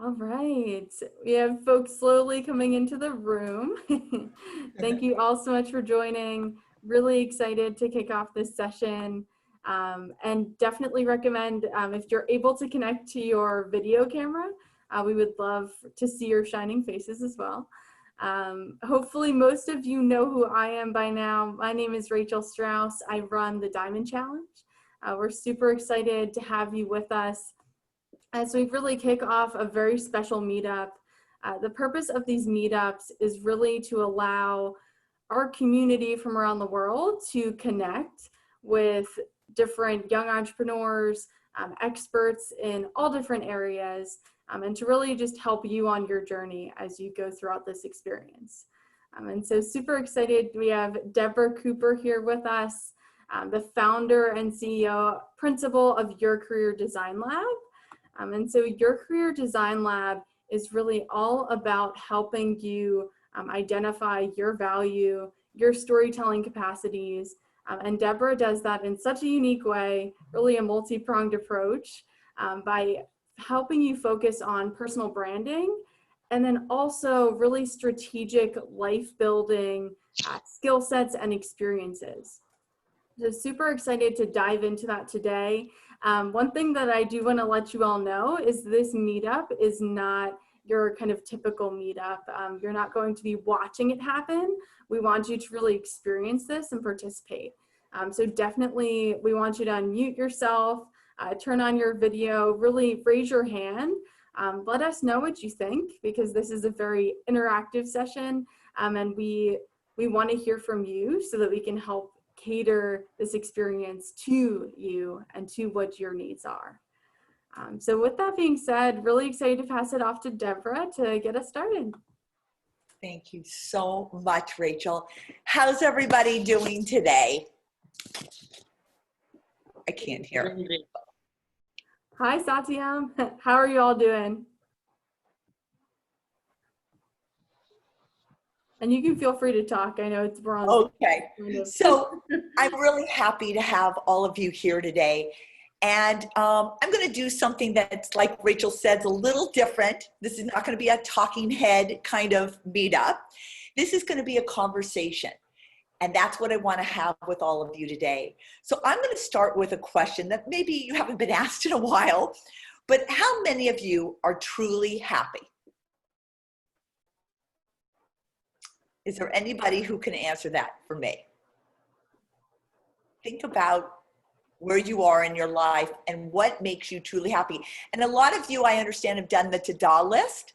All right. We have folks slowly coming into the room. Thank you all so much for joining. Really excited to kick off this session. And definitely recommend if you're able to connect to your video camera, we would love to see your shining faces as well. Hopefully most of you know who I am by now. My name is Rachel Strauss. I run the Diamond Challenge. We're super excited to have you with us as we really kick off a very special meetup. The purpose of these meetups is really to allow our community from around the world to connect with different young entrepreneurs, experts in all different areas, and to really just help you on your journey as you go throughout this experience. And so super excited. We have Deborah Cooper here with us, the founder and CEO, principal of Your Career Design Lab. And so Your Career Design Lab is really all about helping you identify your value, your storytelling capacities. And Deborah does that in such a unique way, really a multi-pronged approach by helping you focus on personal branding and then also really strategic life building skill sets and experiences. So super excited to dive into that today. One thing that I do want to let you all know is this meetup is not your kind of typical meetup. You're not going to be watching it happen. We want you to really experience this and participate. So definitely we want you to unmute yourself, turn on your video, really raise your hand. Let us know what you think, because this is a very interactive session, and we want to hear from you so that we can help cater this experience to you and to what your needs are. So with that being said, really excited to pass it off to Deborah to get us started. Thank you so much, Rachel. How's everybody doing today? I can't hear. Hi, Satyam. How are you all doing? And you can feel free to talk. I know we're on. Okay. So I'm really happy to have all of you here today. And I'm going to do something that's, like Rachel said, a little different. This is not going to be a talking head kind of meetup. This is going to be a conversation. And that's what I want to have with all of you today. So I'm going to start with a question that maybe you haven't been asked in a while, but how many of you are truly happy? Is there anybody who can answer that for me? Think about where you are in your life and what makes you truly happy. And a lot of you, I understand, have done the to-do list.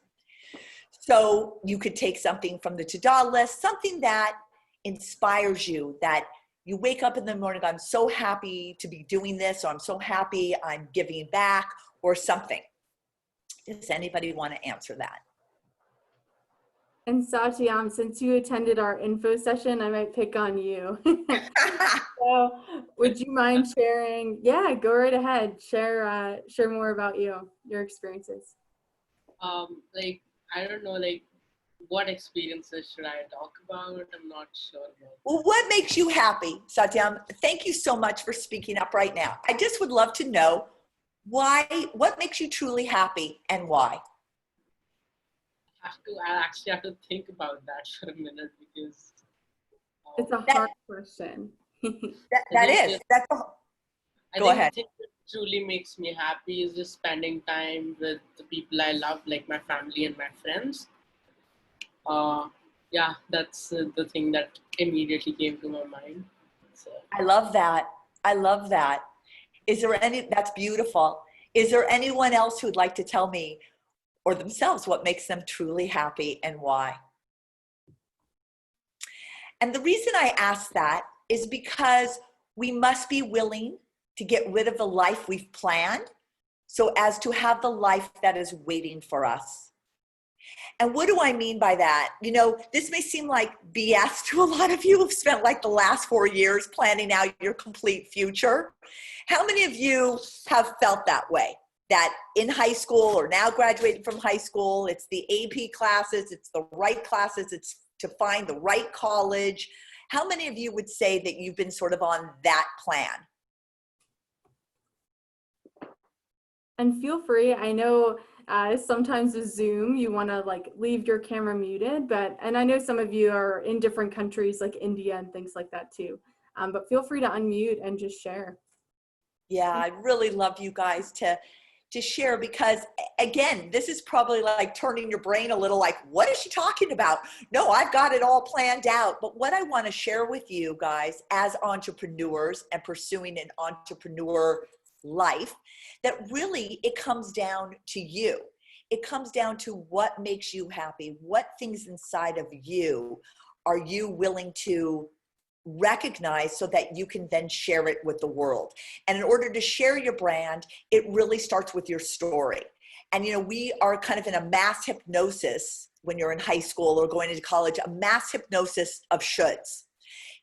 So you could take something from the to-do list, something that inspires you, that you wake up in the morning, I'm so happy to be doing this, or I'm so happy I'm giving back, or something. Does anybody want to answer that? And Satyam, since you attended our info session, I might pick on you. So would you mind sharing? Yeah, go right ahead. Share more about your experiences. Like, I don't know, like, what experiences should I talk about? I'm not sure. Well, what makes you happy, Satyam? Thank you so much for speaking up right now. I just would love to know what makes you truly happy and why? I actually have to think about that for a minute, because it's a hard question. That is. Go ahead. I think what truly makes me happy is just spending time with the people I love, like my family and my friends. Yeah, that's the thing that immediately came to my mind. So. I love that. I love that. That's beautiful. Is there anyone else who'd like to tell me or themselves what makes them truly happy and why? And the reason I ask that is because we must be willing to get rid of the life we've planned so as to have the life that is waiting for us. And what do I mean by that? You know, this may seem like BS to a lot of you who've spent like the last 4 years planning out your complete future. How many of you have felt that way? That in high school or now graduating from high school, it's the AP classes, it's the right classes, it's to find the right college. How many of you would say that you've been sort of on that plan? And feel free, I know sometimes with Zoom, you want to like leave your camera muted, and I know some of you are in different countries like India and things like that too. But feel free to unmute and just share. Yeah, I'd really love you guys to share, because again, this is probably like turning your brain a little like, what is she talking about? No, I've got it all planned out. But what I want to share with you guys as entrepreneurs and pursuing an entrepreneur life, that really it comes down to you. It comes down to what makes you happy. What things inside of you are you willing to recognize so that you can then share it with the world? And in order to share your brand, it really starts with your story. And we are kind of in a mass hypnosis when you're in high school or going into college, a mass hypnosis of shoulds.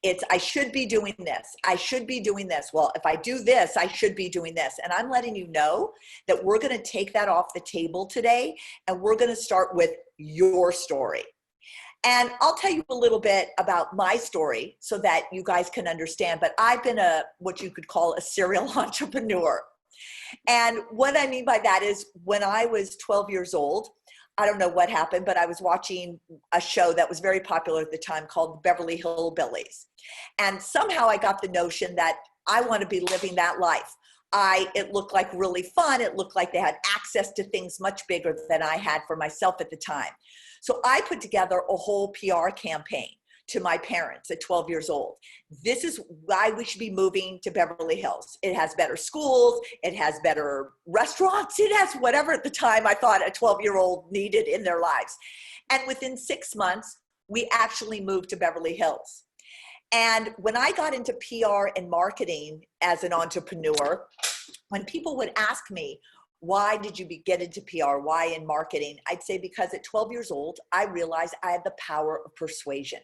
It's, I should be doing this. I should be doing this. Well, if I do this, I should be doing this. And I'm letting you know that we're going to take that off the table today, and we're going to start with your story. And I'll tell you a little bit about my story so that you guys can understand. But I've been what you could call a serial entrepreneur. And what I mean by that is, when I was 12 years old, I don't know what happened, but I was watching a show that was very popular at the time called Beverly Hillbillies. And somehow I got the notion that I want to be living that life. It looked like really fun. It looked like they had access to things much bigger than I had for myself at the time. So I put together a whole PR campaign to my parents at 12 years old. This is why we should be moving to Beverly Hills. It has better schools. It has better restaurants. It has whatever at the time I thought a 12-year-old needed in their lives. And within 6 months, we actually moved to Beverly Hills. And when I got into PR and marketing as an entrepreneur, when people would ask me, why did you get into PR? Why in marketing? I'd say because at 12 years old, I realized I had the power of persuasion.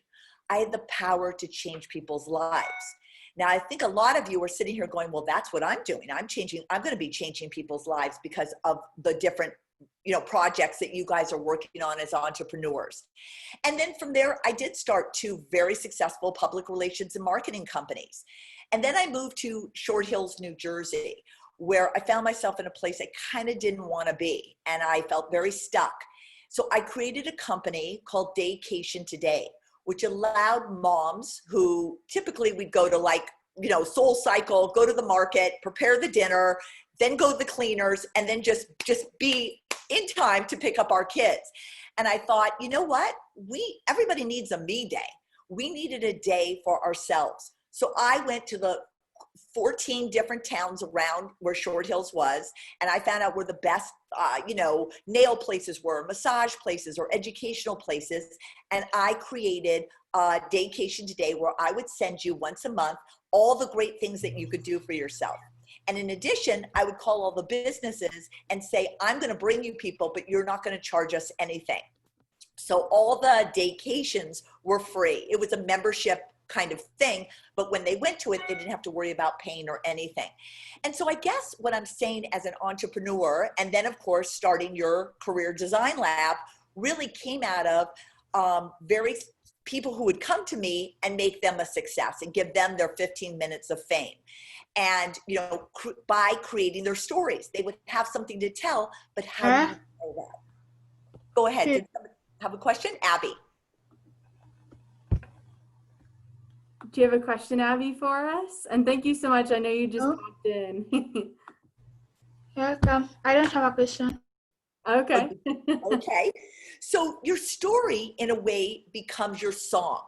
I had the power to change people's lives. Now, I think a lot of you are sitting here going, well, that's what I'm doing. I'm going to be changing people's lives because of the different projects that you guys are working on as entrepreneurs. And then from there, I did start 2 very successful public relations and marketing companies. And then I moved to Short Hills, New Jersey, where I found myself in a place I kind of didn't want to be. And I felt very stuck. So I created a company called Daycation Today, which allowed moms who typically we'd go to Soul Cycle, go to the market, prepare the dinner, then go to the cleaners, and then just be in time to pick up our kids. And I thought, you know what? Everybody needs a me day. We needed a day for ourselves. So I went to the 14 different towns around where Short Hills was, and I found out where the best, nail places were, massage places, or educational places. And I created Daycation Today, where I would send you once a month all the great things that you could do for yourself. And in addition, I would call all the businesses and say, I'm going to bring you people, but you're not going to charge us anything. So all the daycations were free. It was a membership kind of thing, but when they went to it, they didn't have to worry about paying or anything. And so I guess what I'm saying as an entrepreneur, and then of course starting your career design lab, really came out of very people who would come to me and make them a success and give them their 15 minutes of fame. And by creating their stories, they would have something to tell, but how do you know that? Go ahead. Did somebody have a question? Abby. Do you have a question, Abby, for us? And thank you so much. I know you just popped in. Welcome. I don't have a question. Okay. Okay. So your story, in a way, becomes your song.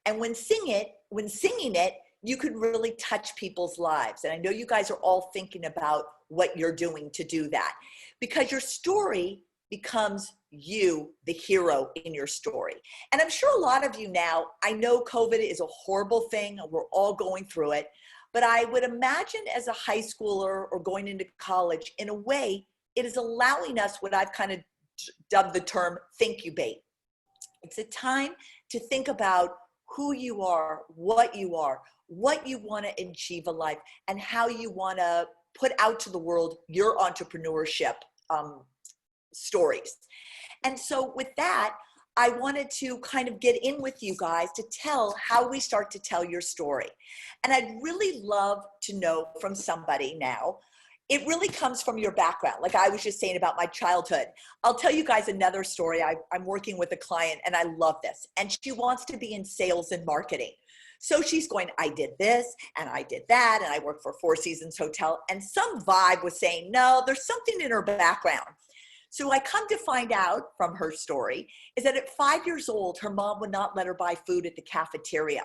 And when singing it, you could really touch people's lives. And I know you guys are all thinking about what you're doing to do that, because your story becomes you, the hero in your story. And I'm sure a lot of you now, I know COVID is a horrible thing. We're all going through it. But I would imagine as a high schooler or going into college, in a way, it is allowing us what I've kind of dubbed the term thinkubate. It's a time to think about who you are, what you want to achieve in life, and how you want to put out to the world your entrepreneurship stories. And so with that, I wanted to kind of get in with you guys to tell how we start to tell your story. And I'd really love to know from somebody now, it really comes from your background. Like I was just saying about my childhood. I'll tell you guys another story. I'm working with a client and I love this. And she wants to be in sales and marketing. So she's going, I did this and I did that. And I worked for Four Seasons Hotel. And some vibe was saying, no, there's something in her background. So I come to find out from her story is that at 5 years old, her mom would not let her buy food at the cafeteria.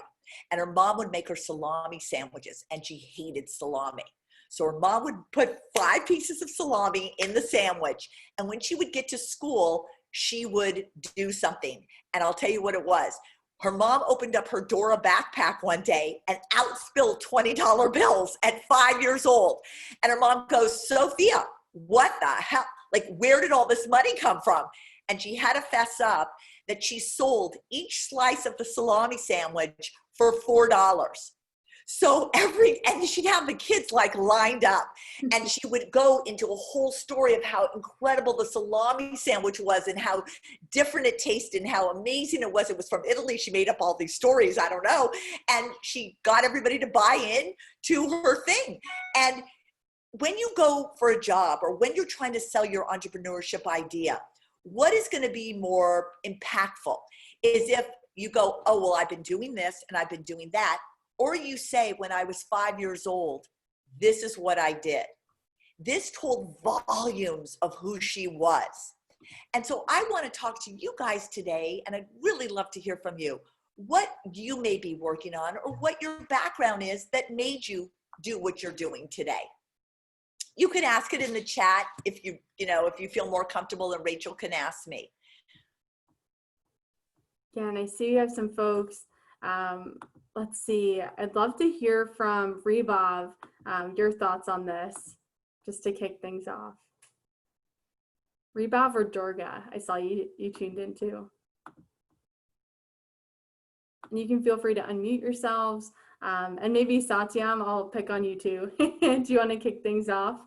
And her mom would make her salami sandwiches and she hated salami. So her mom would put 5 pieces of salami in the sandwich. And when she would get to school, she would do something. And I'll tell you what it was. Her mom opened up her Dora backpack one day and outspilled $20 bills at 5 years old. And her mom goes, Sophia, what the hell? Like, where did all this money come from? And she had to fess up that she sold each slice of the salami sandwich for $4. So and she'd have the kids like lined up and she would go into a whole story of how incredible the salami sandwich was and how different it tasted and how amazing it was. It was from Italy. She made up all these stories. I don't know. And she got everybody to buy in to her thing. And when you go for a job or when you're trying to sell your entrepreneurship idea, what is going to be more impactful is if you go, oh, well, I've been doing this and I've been doing that. Or you say, when I was 5 years old, this is what I did. This told volumes of who she was. And so I want to talk to you guys today, and I'd really love to hear from you, what you may be working on or what your background is that made you do what you're doing today. You can ask it in the chat if you feel more comfortable, and Rachel can ask me. Yeah, and I see you have some folks. Let's see. I'd love to hear from Rebav, your thoughts on this, just to kick things off. Rebav or Durga? I saw you tuned in too. And you can feel free to unmute yourselves. And maybe Satyam, I'll pick on you too. Do you want to kick things off?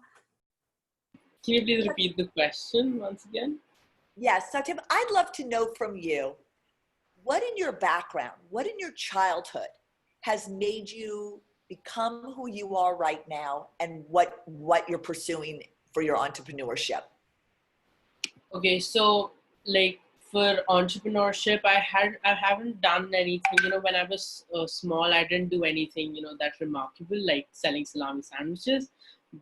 Can you please repeat the question once again? Yes, Satyam, I'd love to know from you, what in your background, what in your childhood has made you become who you are right now and what you're pursuing for your entrepreneurship? Okay, so like for entrepreneurship, I haven't done anything, when I was small, I didn't do anything, that remarkable, like selling salami sandwiches.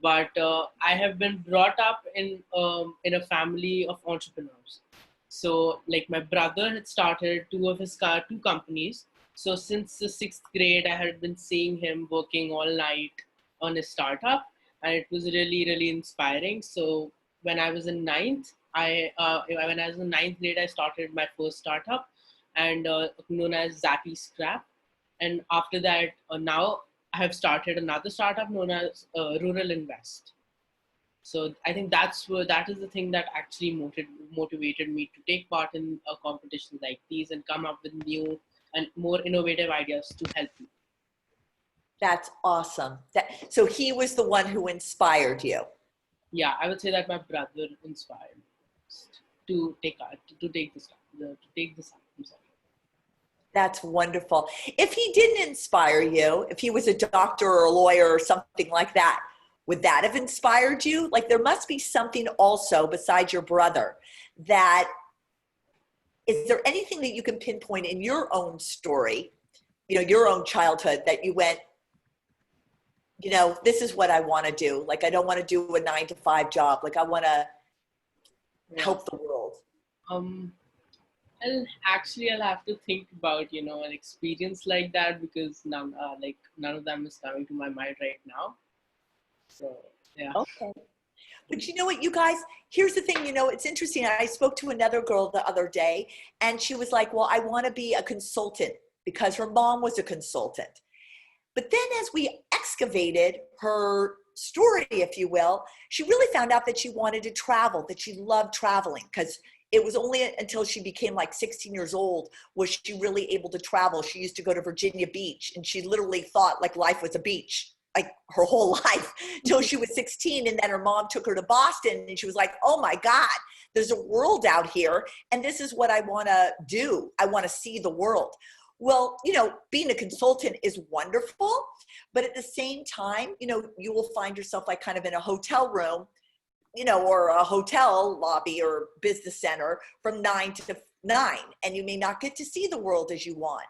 But I have been brought up in a family of entrepreneurs. So like my brother had started two companies. So since the 6th grade, I had been seeing him working all night on his startup, and it was really, really inspiring. So when I was in ninth grade, I started my first startup, and known as Zappy Scrap. And after that, now I have started another startup known as Rural Invest. So I think that is the thing that actually motivated me to take part in a competition like these and come up with new and more innovative ideas to help you. That's awesome. So he was the one who inspired you. Yeah, I would say that my brother inspired me to take this up. I'm sorry. That's wonderful. If he didn't inspire you, if he was a doctor or a lawyer or something like that, would that have inspired you? Like, there must be something also besides your brother that, is there anything that you can pinpoint in your own story, your own childhood, that you went, this is what I want to do. Like, I don't want to do a 9-to-5 job. Like, I want to help the world. I'll have to think about, an experience like that, because none of them is coming to my mind right now. So, yeah. Okay. But you know what, you guys, here's the thing, it's interesting. I spoke to another girl the other day, and she was like, well, I want to be a consultant because her mom was a consultant. But then as we excavated her story, if you will, she really found out that she wanted to travel, that she loved traveling, because it was only until she became like 16 years old was she really able to travel. She used to go to Virginia Beach, and she literally thought like life was a beach, like her whole life, till she was 16. And then her mom took her to Boston, and she was like, oh my God, there's a world out here, and this is what I want to do. I want to see the world. Well, being a consultant is wonderful, but at the same time, you will find yourself like kind of in a hotel room, or a hotel lobby or business center from 9 to 9, and you may not get to see the world as you want.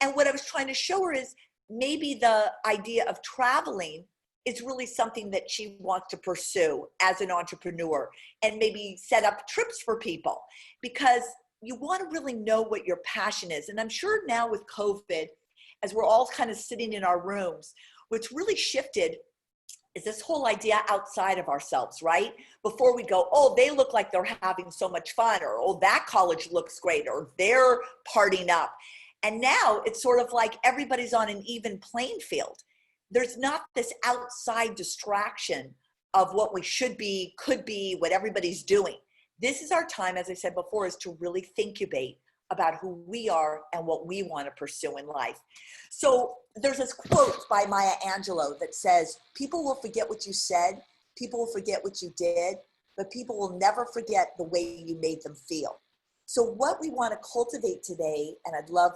And what I was trying to show her is maybe the idea of traveling is really something that she wants to pursue as an entrepreneur, and maybe set up trips for people, because you want to really know what your passion is. And I'm sure now with COVID, as we're all kind of sitting in our rooms, what's really shifted is this whole idea outside of ourselves, right? Before we go, oh, they look like they're having so much fun, or oh, that college looks great, or they're partying up. And now it's sort of like everybody's on an even playing field. There's not this outside distraction of what we should be, could be, what everybody's doing. This is our time, as I said before, is to really thinkubate about who we are and what we want to pursue in life. So there's this quote by Maya Angelou that says, people will forget what you said, people will forget what you did, but people will never forget the way you made them feel. So what we want to cultivate today, and I'd love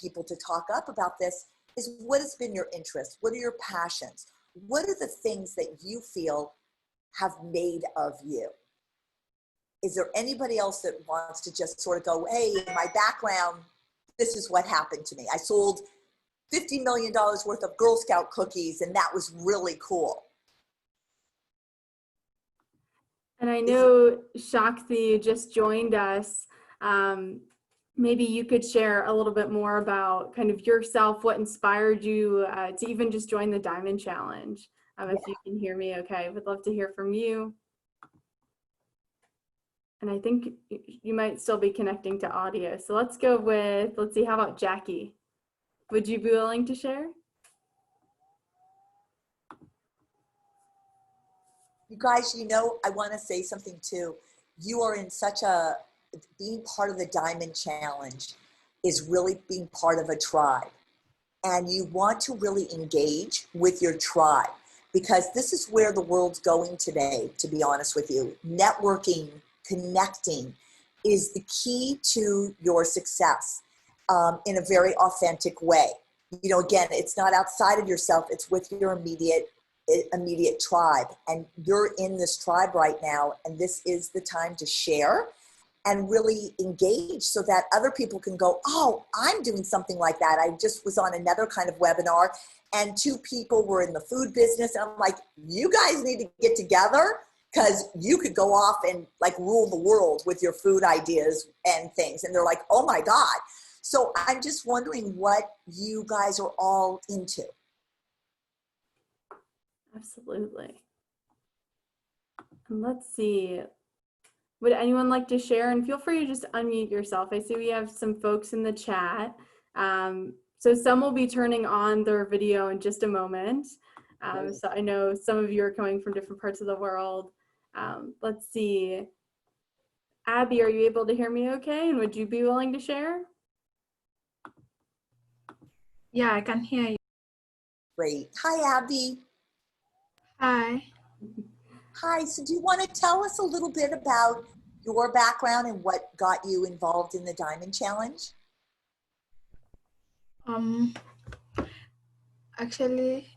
people to talk up about this, is what has been your interest? What are your passions? What are the things that you feel have made of you? Is there anybody else that wants to just sort of go, hey, in my background, this is what happened to me. I sold $50 million worth of Girl Scout cookies, and that was really cool. And I know Shakti just joined us. Maybe you could share a little bit more about kind of yourself, what inspired you to even just join the Diamond Challenge. If you can hear me okay, would love to hear from you. And I think you might still be connecting to audio. So let's go with, let's see, how about Jackie? Would you be willing to share? You guys, I want to say something too. You are in such a, being part of the Diamond Challenge is really being part of a tribe. And you want to really engage with your tribe, because this is where the world's going today, to be honest with you. Networking, connecting is the key to your success in a very authentic way. Again, it's not outside of yourself, it's with your immediate tribe. And you're in this tribe right now, and this is the time to share and really engage so that other people can go, oh, I'm doing something like that. I just was on another kind of webinar, and 2 people were in the food business. And I'm like, you guys need to get together, because you could go off and like rule the world with your food ideas and things. And they're like, oh my God. So I'm just wondering what you guys are all into. Absolutely. And let's see, would anyone like to share? And feel free to just unmute yourself. I see we have some folks in the chat. So some will be turning on their video in just a moment. So I know some of you are coming from different parts of the world. Let's see. Abby, are you able to hear me okay? And would you be willing to share? Yeah, I can hear you. Great. Hi, Abby. Hi. Hi. So do you want to tell us a little bit about your background and what got you involved in the Diamond Challenge? Actually,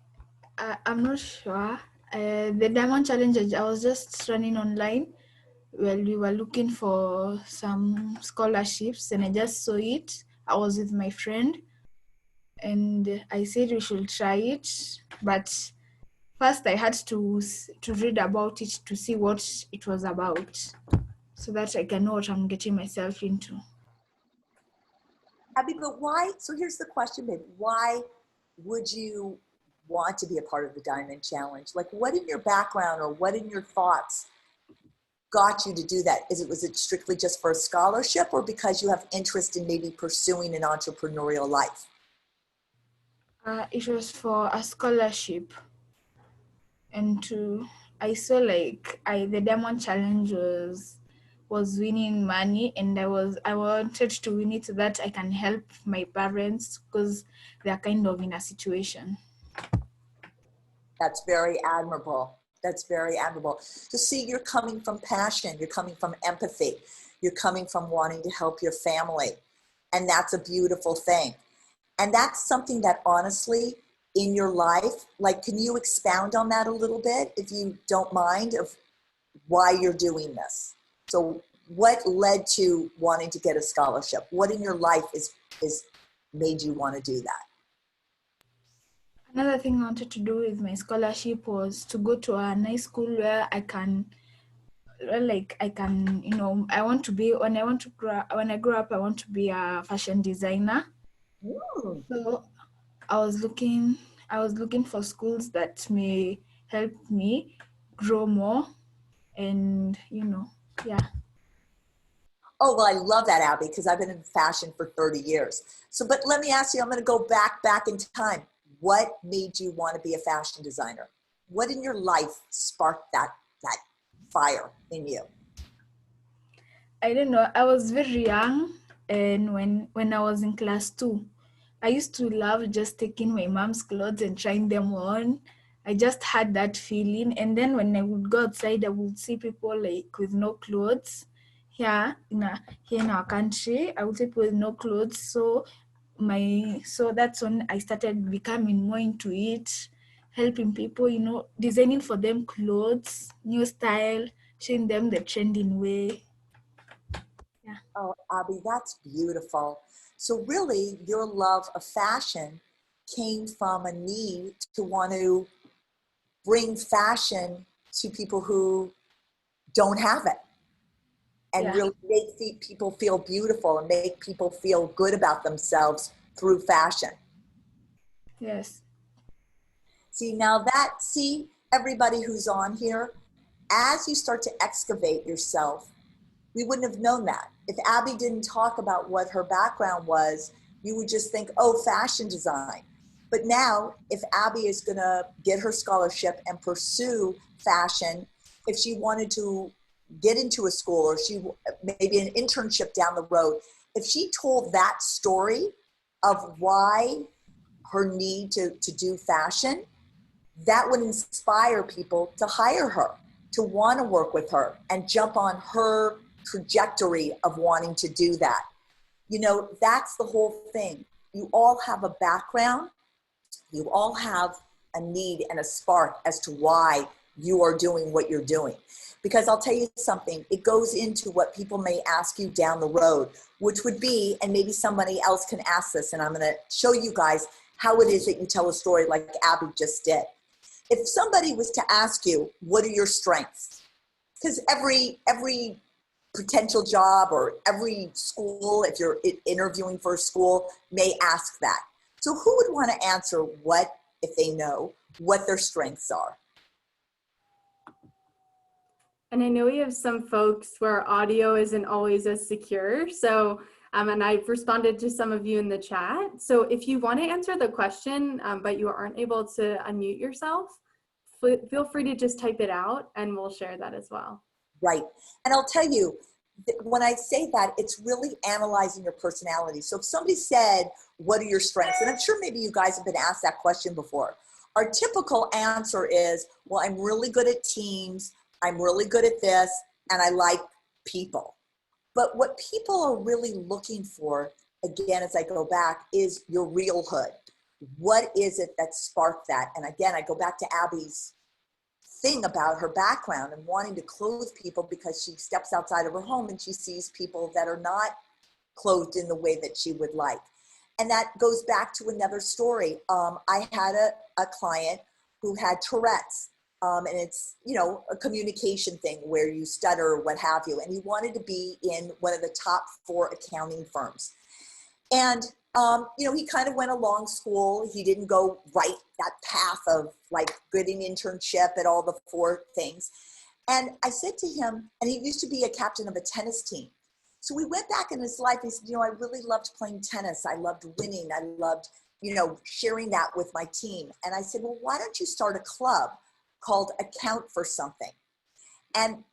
I'm not sure. The Diamond Challenge, I was just running online. Well, we were looking for some scholarships, and I just saw it. I was with my friend, and I said we should try it. But first, I had to read about it to see what it was about, so that I can know what I'm getting myself into. Abby, but why? So here's the question, babe. Why would you want to be a part of the Diamond Challenge? Like, what in your background or what in your thoughts got you to do that? Was it strictly just for a scholarship, or because you have interest in maybe pursuing an entrepreneurial life? It was for a scholarship, and I saw like the Diamond Challenge was winning money, and I wanted to win it so that I can help my parents, because they're kind of in a situation. That's very admirable. That's very admirable. So see, you're coming from passion, you're coming from empathy, you're coming from wanting to help your family. And that's a beautiful thing. And that's something that honestly, in your life, like, can you expound on that a little bit, if you don't mind, of why you're doing this? So what led to wanting to get a scholarship? What in your life is made you want to do that? Another thing I wanted to do with my scholarship was to go to a nice school where I can, I want to be, when I grow up, I want to be a fashion designer. Mm. So I was looking for schools that may help me grow more, and yeah. Oh, well, I love that, Abby, because I've been in fashion for 30 years. So, but let me ask you, I'm going to go back in time. What made you want to be a fashion designer? What in your life sparked that fire in you? I don't know. I was very young, and when I was in class 2, I used to love just taking my mom's clothes and trying them on. I just had that feeling, and then when I would go outside, I would see people like with no clothes. Here in our country, I would see people with no clothes. So that's when I started becoming more into it, helping people, designing for them clothes, new style, showing them the trending way. Yeah. Oh, Abby, that's beautiful. So really, your love of fashion came from a need to want to bring fashion to people who don't have it, and Yeah. really make people feel beautiful and make people feel good about themselves through fashion. Yes. See, everybody who's on here, as you start to excavate yourself, we wouldn't have known that. If Abby didn't talk about what her background was, you would just think, oh, fashion design. But now, if Abby is going to get her scholarship and pursue fashion, if she wanted to get into a school, or maybe an internship down the road, if she told that story of why her need to do fashion, that would inspire people to hire her, to want to work with her and jump on her trajectory of wanting to do that. That's the whole thing. You all have a background, you all have a need and a spark as to why you are doing what you're doing. Because I'll tell you something, it goes into what people may ask you down the road, which would be, and maybe somebody else can ask this, and I'm going to show you guys how it is that you tell a story like Abby just did. If somebody was to ask you, what are your strengths? Because every potential job or every school, if you're interviewing for a school, may ask that. So who would want to answer what, if they know what their strengths are? And I know we have some folks where audio isn't always as secure. So, and I've responded to some of you in the chat. So if you want to answer the question, but you aren't able to unmute yourself, feel free to just type it out and we'll share that as well. Right. And I'll tell you, when I say that, it's really analyzing your personality. So if somebody said, what are your strengths? And I'm sure maybe you guys have been asked that question before. Our typical answer is, well, I'm really good at teams, I'm really good at this, and I like people. But what people are really looking for, again, as I go back, is your real hood. What is it that sparked that? And again, I go back to Abby's thing about her background and wanting to clothe people, because she steps outside of her home and she sees people that are not clothed in the way that she would like. And that goes back to another story. I had a client who had Tourette's, and it's, a communication thing where you stutter or what have you. And he wanted to be in one of the top 4 accounting firms. And, he kind of went along school. He didn't go right that path of like getting internship at all the 4 things. And I said to him, and he used to be a captain of a tennis team. So we went back in his life. He said, I really loved playing tennis. I loved winning. I loved, sharing that with my team. And I said, well, why don't you start a club called Account for Something? And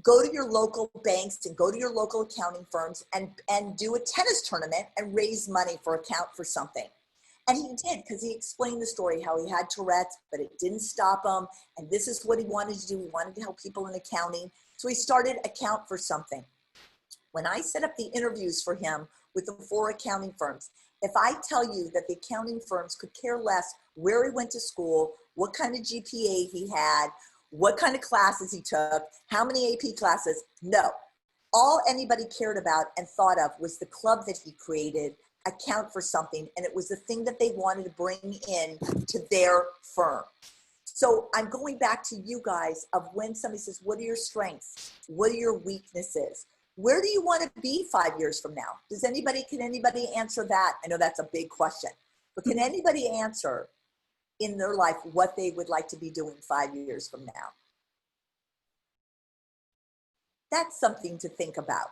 go to your local banks and go to your local accounting firms and do a tennis tournament and raise money for Account for Something. And he did, because he explained the story, how he had Tourette's, but it didn't stop him. And this is what he wanted to do. He wanted to help people in accounting. So he started Account for Something. When I set up the interviews for him with the 4 accounting firms. If I tell you that the accounting firms could care less where he went to school, what kind of GPA he had, what kind of classes he took, how many AP classes, no. All anybody cared about and thought of was the club that he created, account for something, and it was the thing that they wanted to bring in to their firm. So I'm going back to you guys of when somebody says, what are your strengths? What are your weaknesses? Where do you want to be 5 years from now? Can anybody answer that? I know that's a big question, but can anybody answer in their life what they would like to be doing 5 years from now? That's something to think about,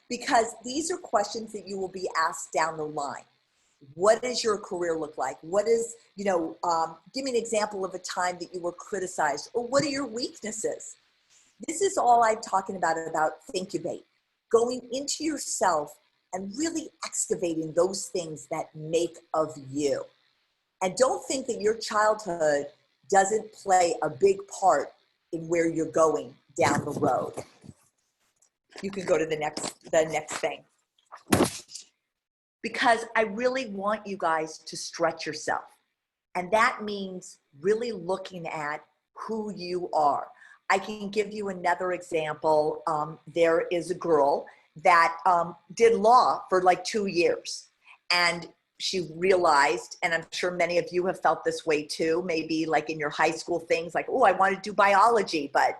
because these are questions that you will be asked down the line. What does your career look like? What is, give me an example of a time that you were criticized, or what are your weaknesses? This is all I'm talking about Thinkubate, going into yourself and really excavating those things that make of you. And don't think that your childhood doesn't play a big part in where you're going down the road. You can go to the next thing. Because I really want you guys to stretch yourself. And that means really looking at who you are. I can give you another example. There is a girl that did law for like 2 years. And she realized, and I'm sure many of you have felt this way too, maybe like in your high school things like, oh, I want to do biology, but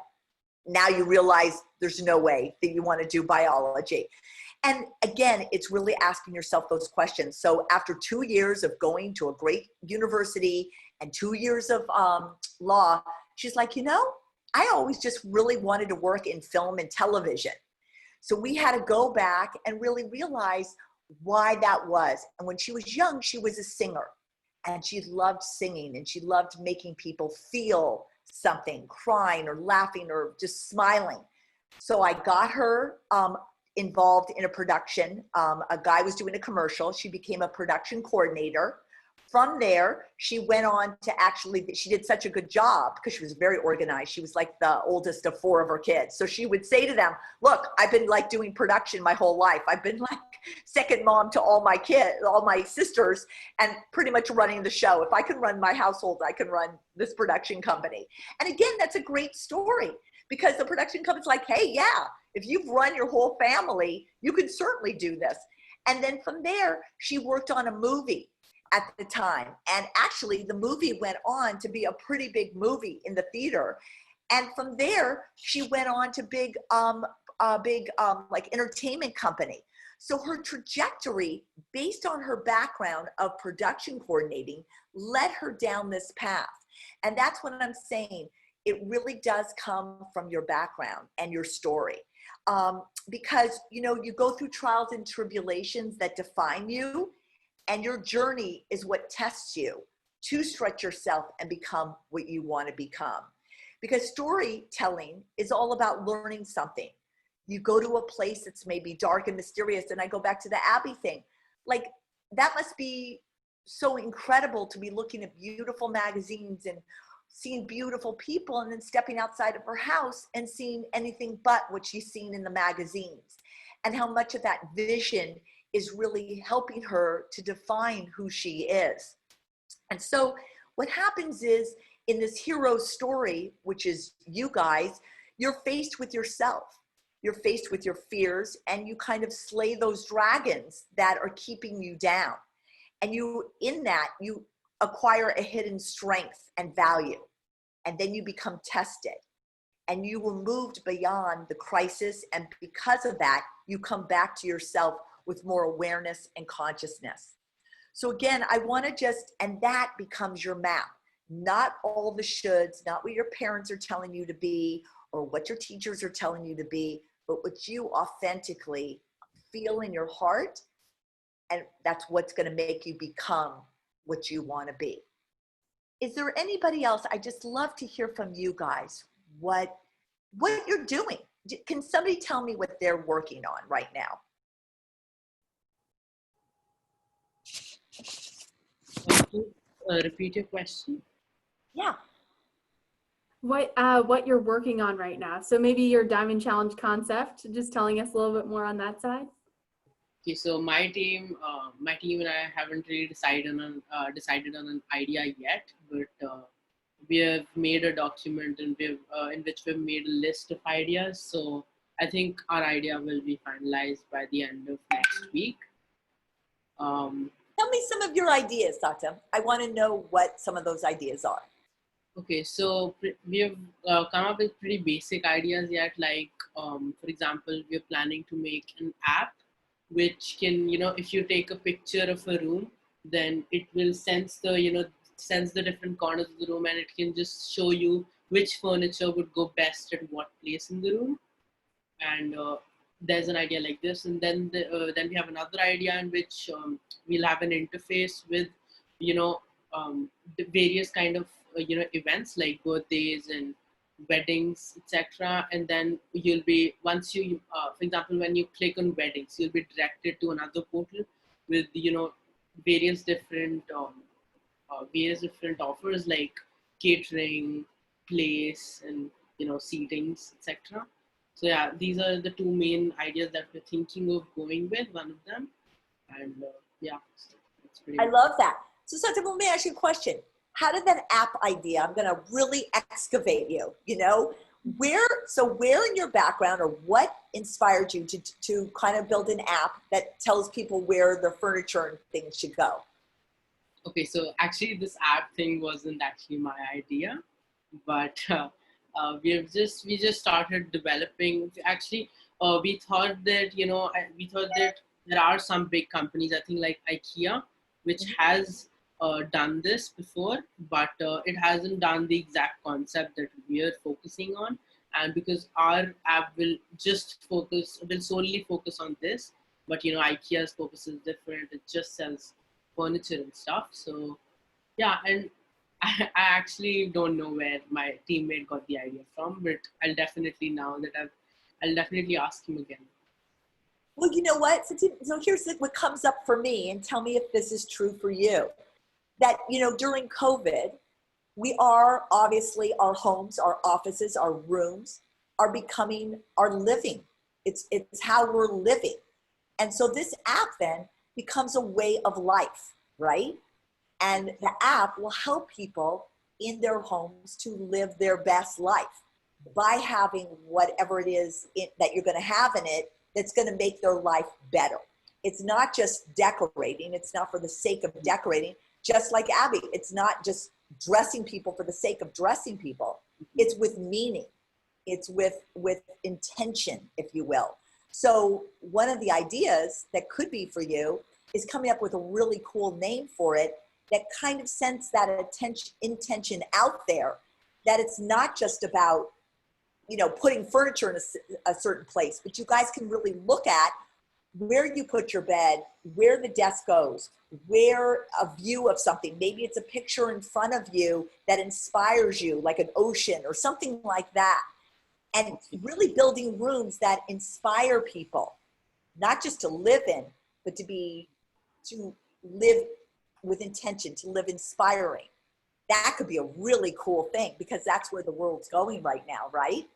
now you realize there's no way that you want to do biology. And again, it's really asking yourself those questions. So after 2 years of going to a great university and 2 years of law, she's like, I always just really wanted to work in film and television. So we had to go back and really realize why that was. And when she was young, she was a singer, and she loved singing, and she loved making people feel something, crying or laughing or just smiling. So I got her involved in a production. A guy was doing a commercial. She became a production coordinator. From there, she went on to she did such a good job because she was very organized. She was like the oldest of 4 of her kids. So she would say to them, look, I've been like doing production my whole life. I've been like second mom to all my sisters, and pretty much running the show. If I can run my household, I can run this production company. And again, that's a great story, because the production company's like, hey, yeah, if you've run your whole family, you can certainly do this. And then from there, she worked on a movie at the time. And actually the movie went on to be a pretty big movie in the theater. And from there, she went on to big like entertainment company. So her trajectory, based on her background of production coordinating, led her down this path. And that's what I'm saying. It really does come from your background and your story. Because, you go through trials and tribulations that define you, and your journey is what tests you to stretch yourself and become what you want to become. Because storytelling is all about learning something. You go to a place that's maybe dark and mysterious, and I go back to the Abbey thing. Like, that must be so incredible to be looking at beautiful magazines and seeing beautiful people, and then stepping outside of her house and seeing anything but what she's seen in the magazines, and how much of that vision is really helping her to define who she is. And so what happens is, in this hero story, which is you guys, you're faced with yourself. You're faced with your fears, and you kind of slay those dragons that are keeping you down. And in that, you acquire a hidden strength and value. And then you become tested. And you were moved beyond the crisis. And because of that, you come back to yourself with more awareness and consciousness. So again, I want to and that becomes your map. Not all the shoulds, not what your parents are telling you to be, or what your teachers are telling you to be, but what you authentically feel in your heart. And that's what's going to make you become what you want to be. Is there anybody else? I just love to hear from you guys what you're doing. Can somebody tell me what they're working on right now? Repeat your question. Yeah. What you're working on right now. So maybe your Diamond Challenge concept, just telling us a little bit more on that side. Okay, so my team and I haven't really decided on an idea yet, but we have made a document and we've in which we've made a list of ideas. So I think our idea will be finalized by the end of next week. Tell me some of your ideas, Satyam. I want to know what some of those ideas are. Okay, so we have come up with pretty basic ideas yet. Like, for example, we're planning to make an app which can, if you take a picture of a room, then it will sense the different corners of the room, and it can just show you which furniture would go best at what place in the room. And there's an idea like this, and then we have another idea in which we'll have an interface with you know the various kind of events like birthdays and weddings, etc. And then you'll be, once you for example, when you click on weddings, you'll be directed to another portal with various different various different offers like catering, place, and seatings, etc. So yeah, these are the two main ideas that we're thinking of going with. One of them, and yeah, it's pretty. I love that. So Satyam, let me ask you a question. How did that app idea? I'm going to really excavate you. Where in your background, or what inspired you to kind of build an app that tells people where their furniture and things should go? Okay, so actually this app thing wasn't actually my idea, but we just started developing. Actually, we thought that there are some big companies, I think like IKEA, which has done this before, but it hasn't done the exact concept that we are focusing on. And because our app will solely focus on this, but IKEA's focus is different. It just sells furniture and stuff. So yeah, and I actually don't know where my teammate got the idea from, but I'll definitely, now that I'll definitely ask him again. Well, you know what? So here's what comes up for me, and tell me if this is true for you. That, during COVID, we are obviously, our homes, our offices, our rooms are becoming our living. It's how we're living. And so this app then becomes a way of life, right? And the app will help people in their homes to live their best life by having whatever it is that you're going to have in it that's going to make their life better. It's not just decorating. It's not for the sake of decorating. Just like Abby, it's not just dressing people for the sake of dressing people. It's with meaning. It's with intention, if you will. So one of the ideas that could be for you is coming up with a really cool name for it that kind of sends that intention out there, that it's not just about, putting furniture in a certain place, but you guys can really look at where you put your bed, where the desk goes, where a view of something, maybe it's a picture in front of you that inspires you, like an ocean or something like that. And really building rooms that inspire people, not just to live in, but to live with intention, to live inspiring. That could be a really cool thing, because that's where the world's going right now, right?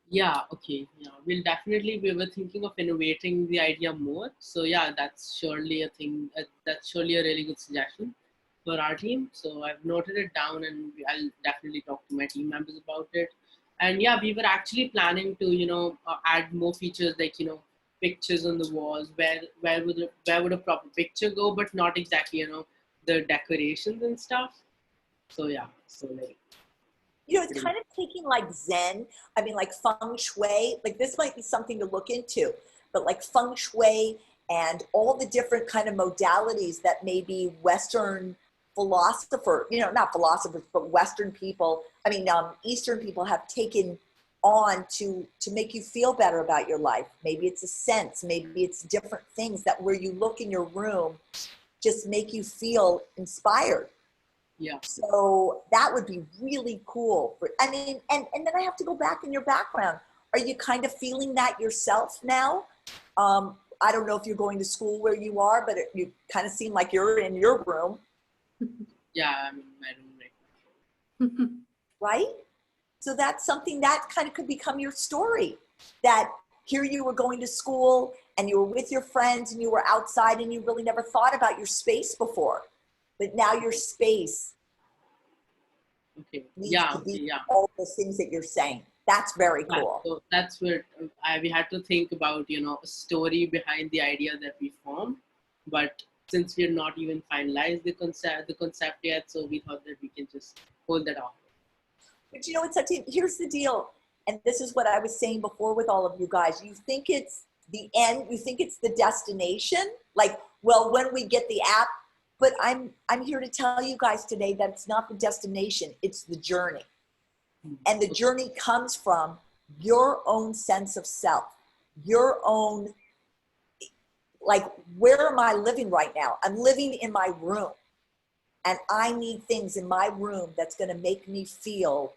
Yeah, okay. Yeah, we were thinking of innovating the idea more. So yeah, that's surely a thing. That's surely a really good suggestion for our team. So I've noted it down, and I'll definitely talk to my team members about it. And yeah, we were actually planning to, add more features like, pictures on the walls. Where would a proper picture go, but not exactly, the decorations and stuff. So yeah, so like. It's kind of taking like Zen, like feng shui, like this might be something to look into, but like feng shui and all the different kind of modalities that maybe Western philosophers, not philosophers, but Western people, Eastern people have taken on to make you feel better about your life. Maybe it's a sense, maybe it's different things that where you look in your room just make you feel inspired. Yeah. So that would be really cool. And then I have to go back in your background. Are you kind of feeling that yourself now? I don't know if you're going to school where you are, but you kind of seem like you're in your room. Yeah, I'm in my room right now. Right? So that's something that kind of could become your story. That here you were going to school and you were with your friends and you were outside and you really never thought about your space before. But now your space Okay. needs Yeah. to Okay. be Yeah. all the things that you're saying. That's very Yeah, cool. so that's where we had to think about, a story behind the idea that we formed. But since we're not even finalized the concept yet, so we thought that we can just hold that off. But you know, here's the deal. And this is what I was saying before with all of you guys. You think it's the end, you think it's the destination. Like, well, when we get the app, but I'm here to tell you guys today that it's not the destination, it's the journey. And the journey comes from your own sense of self, your own, like, where am I living right now? I'm living in my room. And I need things in my room that's going to make me feel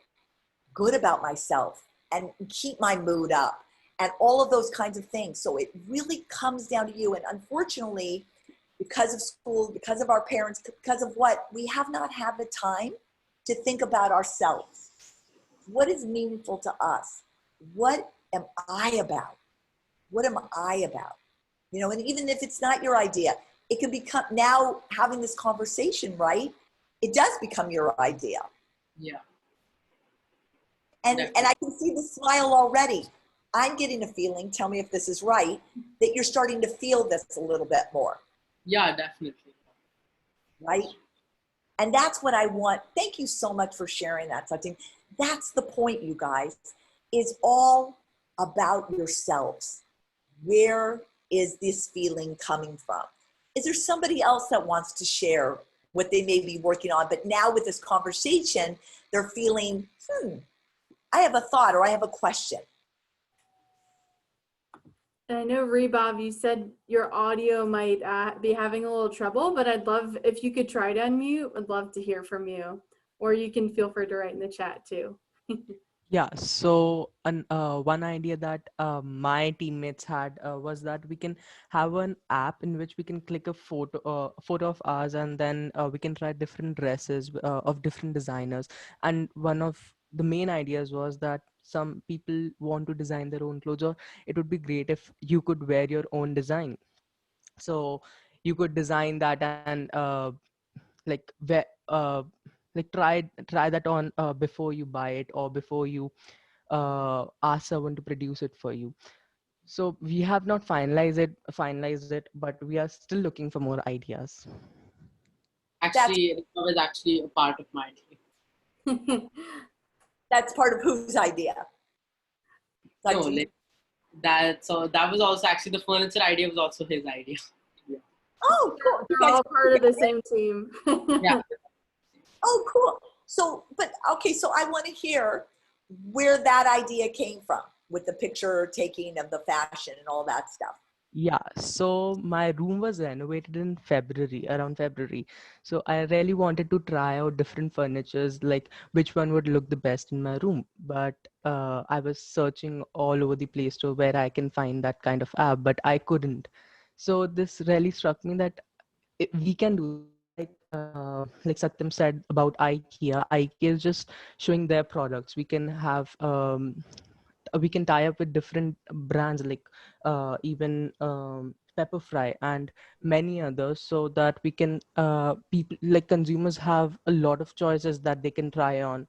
good about myself and keep my mood up and all of those kinds of things. So it really comes down to you. And unfortunately, because of school, because of our parents, because of what, we have not had the time to think about ourselves. What is meaningful to us? What am I about? What am I about? You know, and even if it's not your idea, it can become, now having this conversation, right? It does become your idea. Yeah. And I can see the smile already. I'm getting a feeling, tell me if this is right, that you're starting to feel this a little bit more. Yeah, definitely. Right? And that's what I want. Thank you so much for sharing that, Satya. That's the point, you guys, is all about yourselves. Where is this feeling coming from? Is there somebody else that wants to share what they may be working on, but now with this conversation, they're feeling, I have a thought or I have a question. I know, Rebob, you said your audio might be having a little trouble, but I'd love if you could try to unmute. I'd love to hear from you. Or you can feel free to write in the chat too. Yeah, so one idea that my teammates had was that we can have an app in which we can click a photo of ours, and then we can try different dresses of different designers. And one of the main ideas was that some people want to design their own clothes, or it would be great if you could wear your own design. So you could design that and like we- uh, try that on before you buy it, or before you ask someone to produce it for you. So we have not finalized it, but we are still looking for more ideas. Actually, it was actually a part of my idea. That's part of whose idea? No, like that. So that was also actually the furniture idea was also his idea. Yeah. Oh, cool. You We're guys all part of the same team. Yeah. Oh, cool. So, but okay, so I want to hear where that idea came from with the picture taking of the fashion and all that stuff. Yeah, so my room was renovated in February, around February. So I really wanted to try out different furnitures, like which one would look the best in my room. But I was searching all over the Play Store where I can find that kind of app, but I couldn't. So this really struck me that we can do that. Like Satyam said about IKEA. IKEA is just showing their products. We can tie up with different brands, like even Pepper Fry and many others, so that we can people like consumers have a lot of choices that they can try on.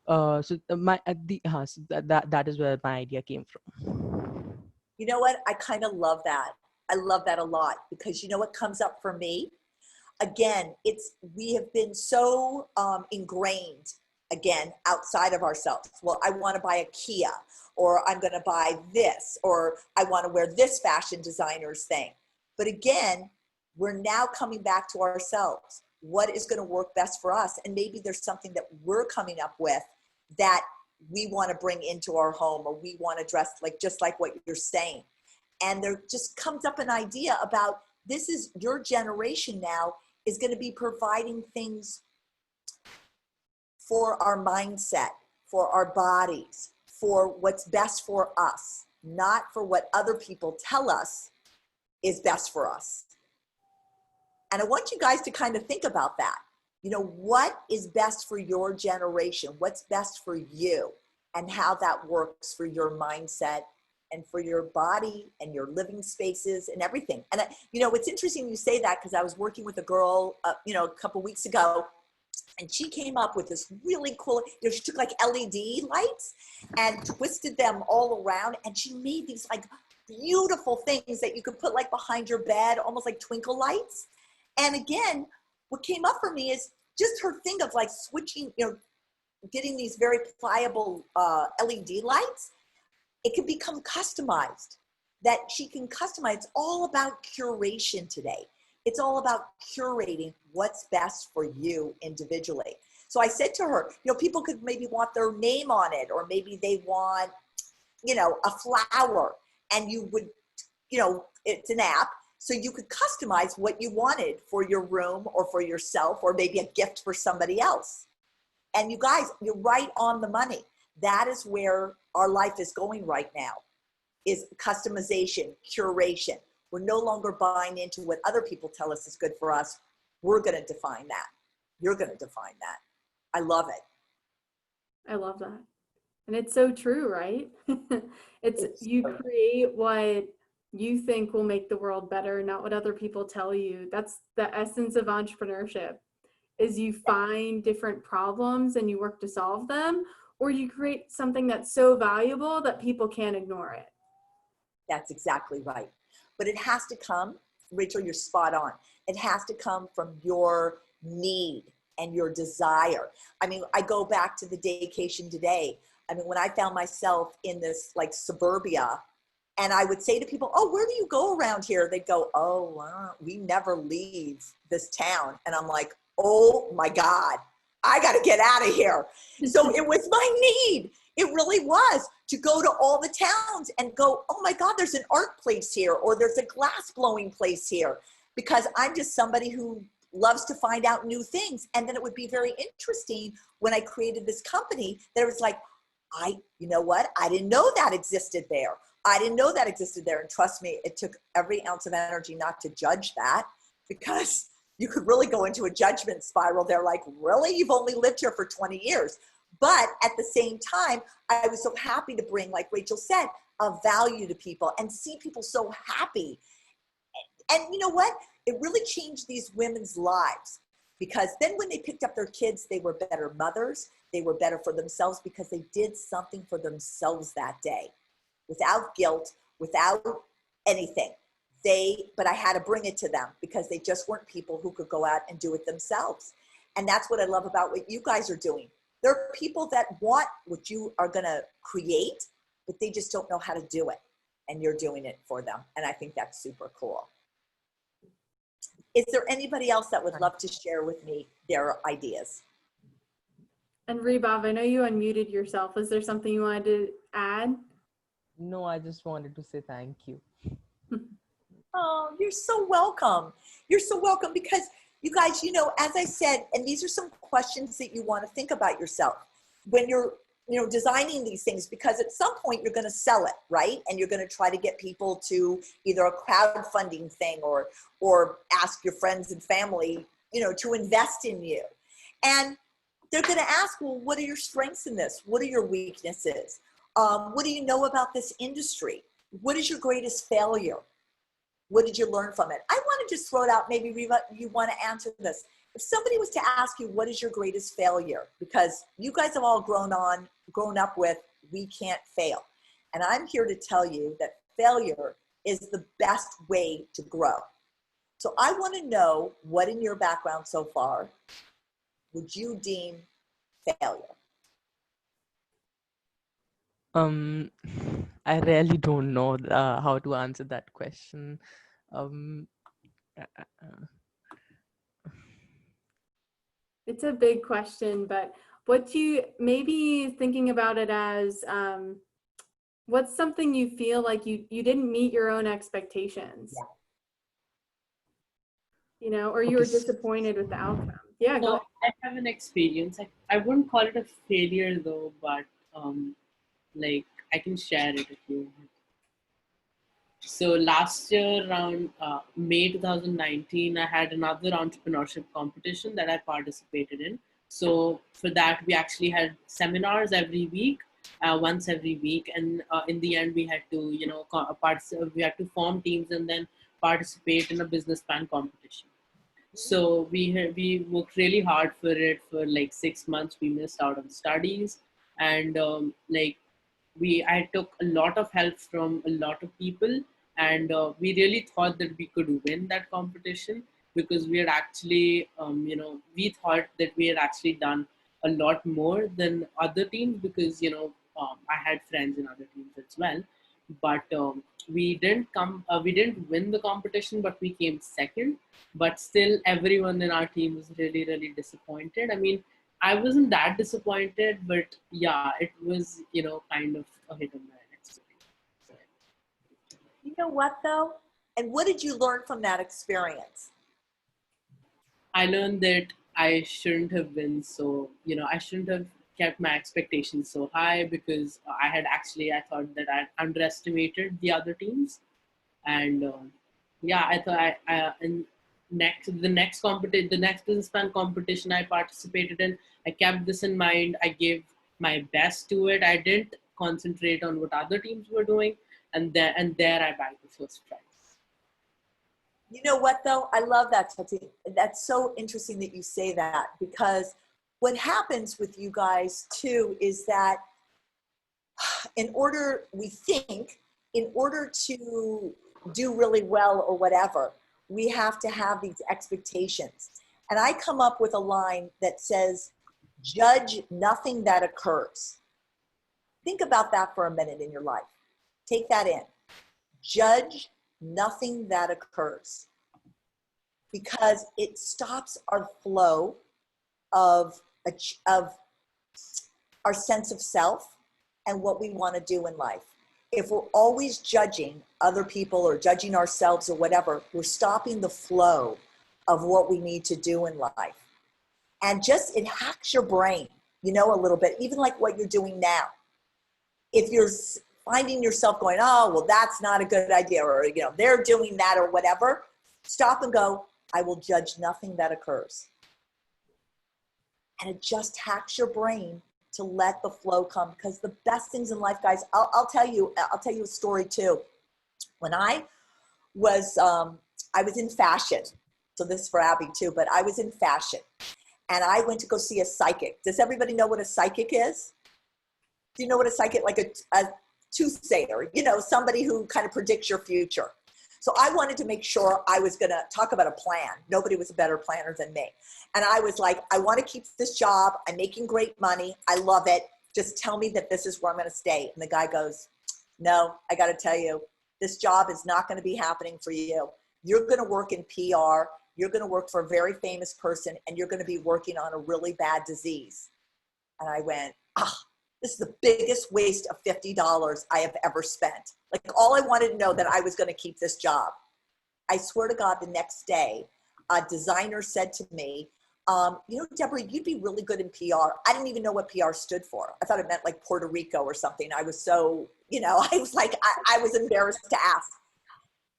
So that is where my idea came from. You know what? I kind of love that. I love that a lot, because you know what comes up for me? Again, we have been so ingrained, again, outside of ourselves. Well, I want to buy a Kia, or I'm going to buy this, or I want to wear this fashion designer's thing. But again, we're now coming back to ourselves. What is going to work best for us? And maybe there's something that we're coming up with that we want to bring into our home, or we want to dress like, just like what you're saying. And there just comes up an idea about, this is your generation now is going to be providing things for our mindset, for our bodies, for what's best for us, not for what other people tell us is best for us. And I want you guys to kind of think about that. You know, what is best for your generation? What's best for you, and how that works for your mindset and for your body and your living spaces and everything. And it's interesting you say that, because I was working with a girl, a couple weeks ago, and she came up with this really cool, she took like LED lights and twisted them all around. And she made these like beautiful things that you could put like behind your bed, almost like twinkle lights. And again, what came up for me is just her thing of like switching, getting these very pliable LED lights. It can become customized, that she can customize. It's all about curation today. It's all about curating what's best for you individually. So I said to her, people could maybe want their name on it, or maybe they want, a flower, and you would, it's an app. So you could customize what you wanted for your room or for yourself, or maybe a gift for somebody else. And you guys, you're right on the money. That is where our life is going right now, is customization, curation. We're no longer buying into what other people tell us is good for us. We're going to define that. You're going to define that. I love it. I love that. And it's so true, right? It's you create what you think will make the world better, not what other people tell you. That's the essence of entrepreneurship, is you find different problems and you work to solve them, or you create something that's so valuable that people can't ignore it. That's exactly right. But it has to come, Rachel, you're spot on. It has to come from your need and your desire. I mean, I go back to the Daycation Today. I mean, when I found myself in this like suburbia, and I would say to people, oh, where do you go around here? They'd go, oh, we never leave this town. And I'm like, oh my God, I got to get out of here. So it was my need. It really was, to go to all the towns and go, oh my God, there's an art place here, or there's a glass blowing place here, because I'm just somebody who loves to find out new things. And then it would be very interesting when I created this company, that it was like, you know what? I didn't know that existed there. I didn't know that existed there. And trust me, it took every ounce of energy not to judge that, because you could really go into a judgment spiral. They're like, really? You've only lived here for 20 years. But at the same time, I was so happy to bring, like Rachel said, a value to people and see people so happy. And you know what? It really changed these women's lives, because then when they picked up their kids, they were better mothers. They were better for themselves because they did something for themselves that day, without guilt, without anything. But I had to bring it to them, because they just weren't people who could go out and do it themselves. And that's what I love about what you guys are doing. There are people that want what you are going to create, but they just don't know how to do it. And you're doing it for them. And I think that's super cool. Is there anybody else that would love to share with me their ideas? And Rebob, I know you unmuted yourself. Was there something you wanted to add? No, I just wanted to say thank you. Oh, you're so welcome. You're so welcome, because you guys, as I said, and these are some questions that you want to think about yourself when you're, designing these things, because at some point you're going to sell it, right? And you're going to try to get people to either a crowdfunding thing or ask your friends and family, to invest in you. And they're going to ask, well, what are your strengths in this? What are your weaknesses? What do you know about this industry? What is your greatest failure? What did you learn from it? I want to just throw it out. Maybe Reva, you want to answer this. If somebody was to ask you, what is your greatest failure? Because you guys have all grown up with, we can't fail. And I'm here to tell you that failure is the best way to grow. So I want to know, what in your background so far would you deem failure? I really don't know how to answer that question. It's a big question, but what you maybe thinking about it as, what's something you feel like you didn't meet your own expectations? Yeah. Or you were disappointed with the outcome. Yeah, go ahead. I have an experience. I wouldn't call it a failure though, but I can share it if you want. So last year around May 2019, I had another entrepreneurship competition that I participated in. So for that, we actually had seminars every week, once every week. And in the end, we had to, we had to form teams and then participate in a business plan competition. So we worked really hard for it for like 6 months. We missed out on studies, and I took a lot of help from a lot of people, and we really thought that we could win that competition, because we had actually we thought that we had actually done a lot more than other teams, because I had friends in other teams as well. But we didn't win the competition, but we came second. But still, everyone in our team was really, really disappointed. I mean, I wasn't that disappointed, but yeah, it was, kind of a hit on my experience. So, You know what though? And what did you learn from that experience? I learned that I shouldn't have been so, I shouldn't have kept my expectations so high, because I thought that I underestimated the other teams. And yeah, I thought and the next business plan competition I participated in, I kept this in mind. I gave my best to it. I didn't concentrate on what other teams were doing, and there I bagged the first prize. You know what though? I love that, Tati. That's so interesting that you say that, because what happens with you guys too is that in order to do really well or whatever, we have to have these expectations. And I come up with a line that says, judge nothing that occurs. Think about that for a minute in your life. Take that in. Judge nothing that occurs, because it stops our flow of our sense of self and what we want to do in life. If we're always judging other people or judging ourselves or whatever, we're stopping the flow of what we need to do in life. And just, it hacks your brain, a little bit, even like what you're doing now. If you're finding yourself going, oh, well, that's not a good idea, or, they're doing that or whatever, stop and go, I will judge nothing that occurs. And it just hacks your brain to let the flow come, because the best things in life, guys, I'll tell you a story too. When I was in fashion, so this is for Abby too, but I was in fashion, and I went to go see a psychic. Does everybody know what a psychic is? Do you know what a psychic, like a soothsayer, somebody who kind of predicts your future? So I wanted to make sure I was going to talk about a plan. Nobody was a better planner than me. And I was like, I want to keep this job. I'm making great money. I love it. Just tell me that this is where I'm going to stay. And the guy goes, no, I got to tell you, this job is not going to be happening for you. You're going to work in PR. You're going to work for a very famous person, and you're going to be working on a really bad disease. And I went, this is the biggest waste of $50 I have ever spent. Like, all I wanted to know that I was going to keep this job. I swear to God, the next day, a designer said to me, Deborah, you'd be really good in PR. I didn't even know what PR stood for. I thought it meant like Puerto Rico or something. I was so, I was like, I was embarrassed to ask.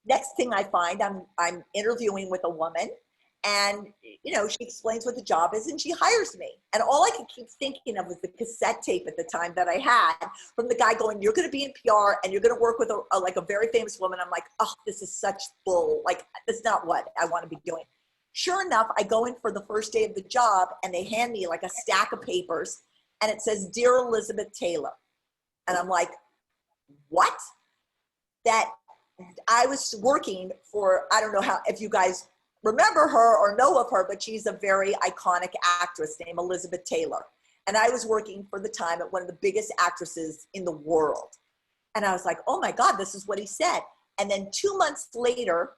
Next thing I find, I'm interviewing with a woman, and, she explains what the job is, and she hires me. And all I could keep thinking of was the cassette tape at the time that I had from the guy going, you're going to be in PR and you're going to work with a very famous woman. I'm like, oh, this is such bull. Like, that's not what I want to be doing. Sure enough, I go in for the first day of the job, and they hand me like a stack of papers, and it says, Dear Elizabeth Taylor. And I'm like, what? That I was working for, I don't know if you guys remember her or know of her, but she's a very iconic actress named Elizabeth Taylor. And I was working for the time at one of the biggest actresses in the world. And I was like, oh my God, this is what he said. And then 2 months later,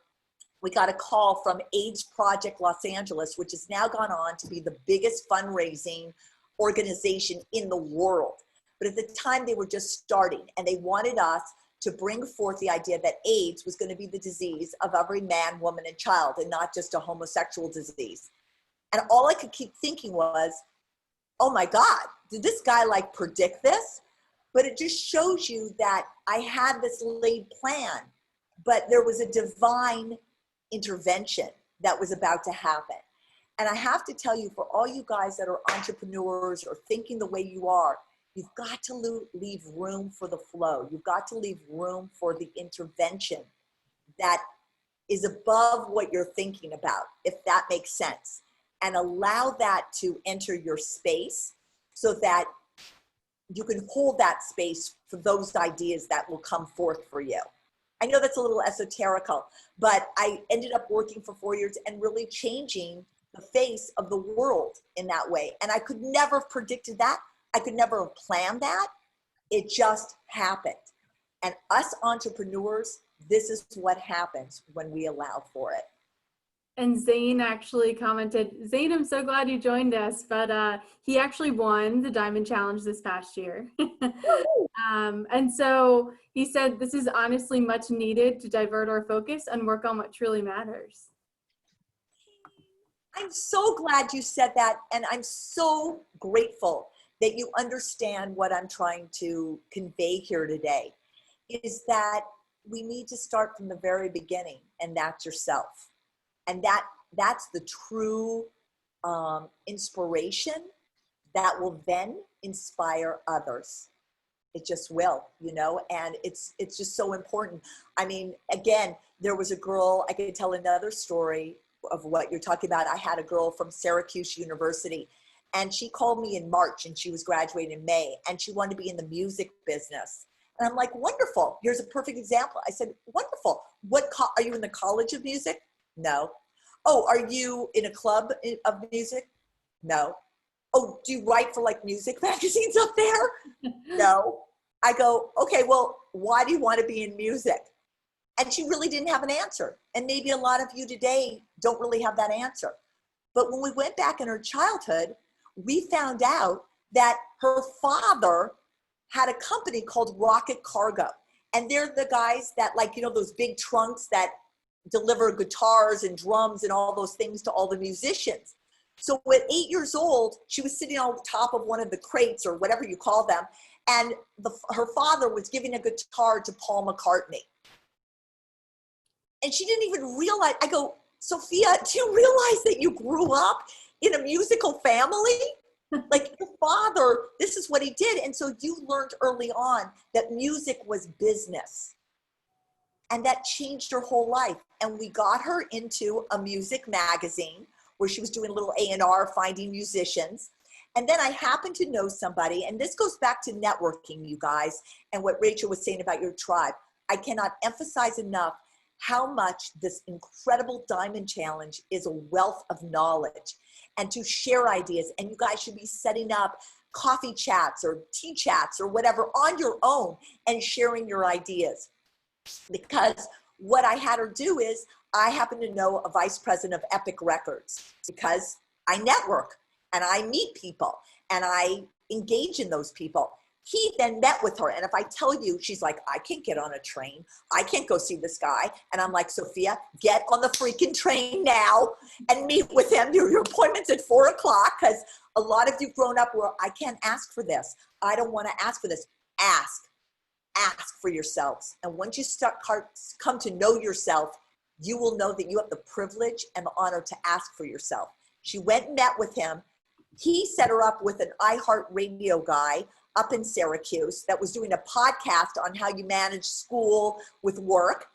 we got a call from AIDS Project Los Angeles, which has now gone on to be the biggest fundraising organization in the world. But at the time, they were just starting, and they wanted us to bring forth the idea that AIDS was going to be the disease of every man, woman, and child, and not just a homosexual disease. And all I could keep thinking was, oh my God, did this guy like predict this? But it just shows you that I had this laid plan, but there was a divine intervention that was about to happen. And I have to tell you, for all you guys that are entrepreneurs or thinking the way you are, You've got to leave room for the flow. You've got to leave room for the intervention that is above what you're thinking about, if that makes sense. And allow that to enter your space so that you can hold that space for those ideas that will come forth for you. I know that's a little esoterical, but I ended up working for 4 years and really changing the face of the world in that way. And I could never have predicted that. I could never have planned that. It just happened. And us entrepreneurs, this is what happens when we allow for it. And Zane actually commented, Zane, I'm so glad you joined us, but he actually won the Diamond Challenge this past year. And so he said, this is honestly much needed to divert our focus and work on what truly matters. I'm so glad you said that. And I'm so grateful that you understand what I'm trying to convey here today, is that we need to start from the very beginning, and that's yourself. And that's the true inspiration that will then inspire others. It just will, you know, and it's just so important. I mean, again, there was a girl, I could tell another story of what you're talking about. I had a girl from Syracuse University, and she called me in March, and she was graduating in May, and she wanted to be in the music business. And I'm like, wonderful. Here's a perfect example. I said, wonderful. Are you in the College of Music? No. Oh, are you in a club of music? No. Oh, do you write for like music magazines up there? No. I go, okay, well, why do you want to be in music? And she really didn't have an answer. And maybe a lot of you today don't really have that answer. But when we went back in her childhood, we found out that her father had a company called Rocket Cargo. And they're the guys that, like, you know, those big trunks that deliver guitars and drums and all those things to all the musicians. So at 8 years old, she was sitting on top of one of the crates or whatever you call them. And her father was giving a guitar to Paul McCartney. And she didn't even realize. I go, Sophia, do you realize that you grew up in a musical family? Like, your father, this is what he did. And so you learned early on that music was business. And that changed her whole life. And we got her into a music magazine where she was doing a little A&R, finding musicians. And then I happened to know somebody, and this goes back to networking, you guys, and what Rachel was saying about your tribe. I cannot emphasize enough how much this incredible Diamond Challenge is a wealth of knowledge, and to share ideas. And you guys should be setting up coffee chats or tea chats or whatever on your own and sharing your ideas. Because what I had her do is, I happen to know a vice president of Epic Records because I network and I meet people and I engage in those people. He then met with her. And if I tell you, she's like, I can't get on a train. I can't go see this guy. And I'm like, Sophia, get on the freaking train now and meet with him. Your appointment's at 4 o'clock, because a lot of you grown up where I can't ask for this. I don't want to ask for this. Ask for yourselves. And once you come to know yourself, you will know that you have the privilege and the honor to ask for yourself. She went and met with him. He set her up with an iHeartRadio guy up in Syracuse that was doing a podcast on how you manage school with work.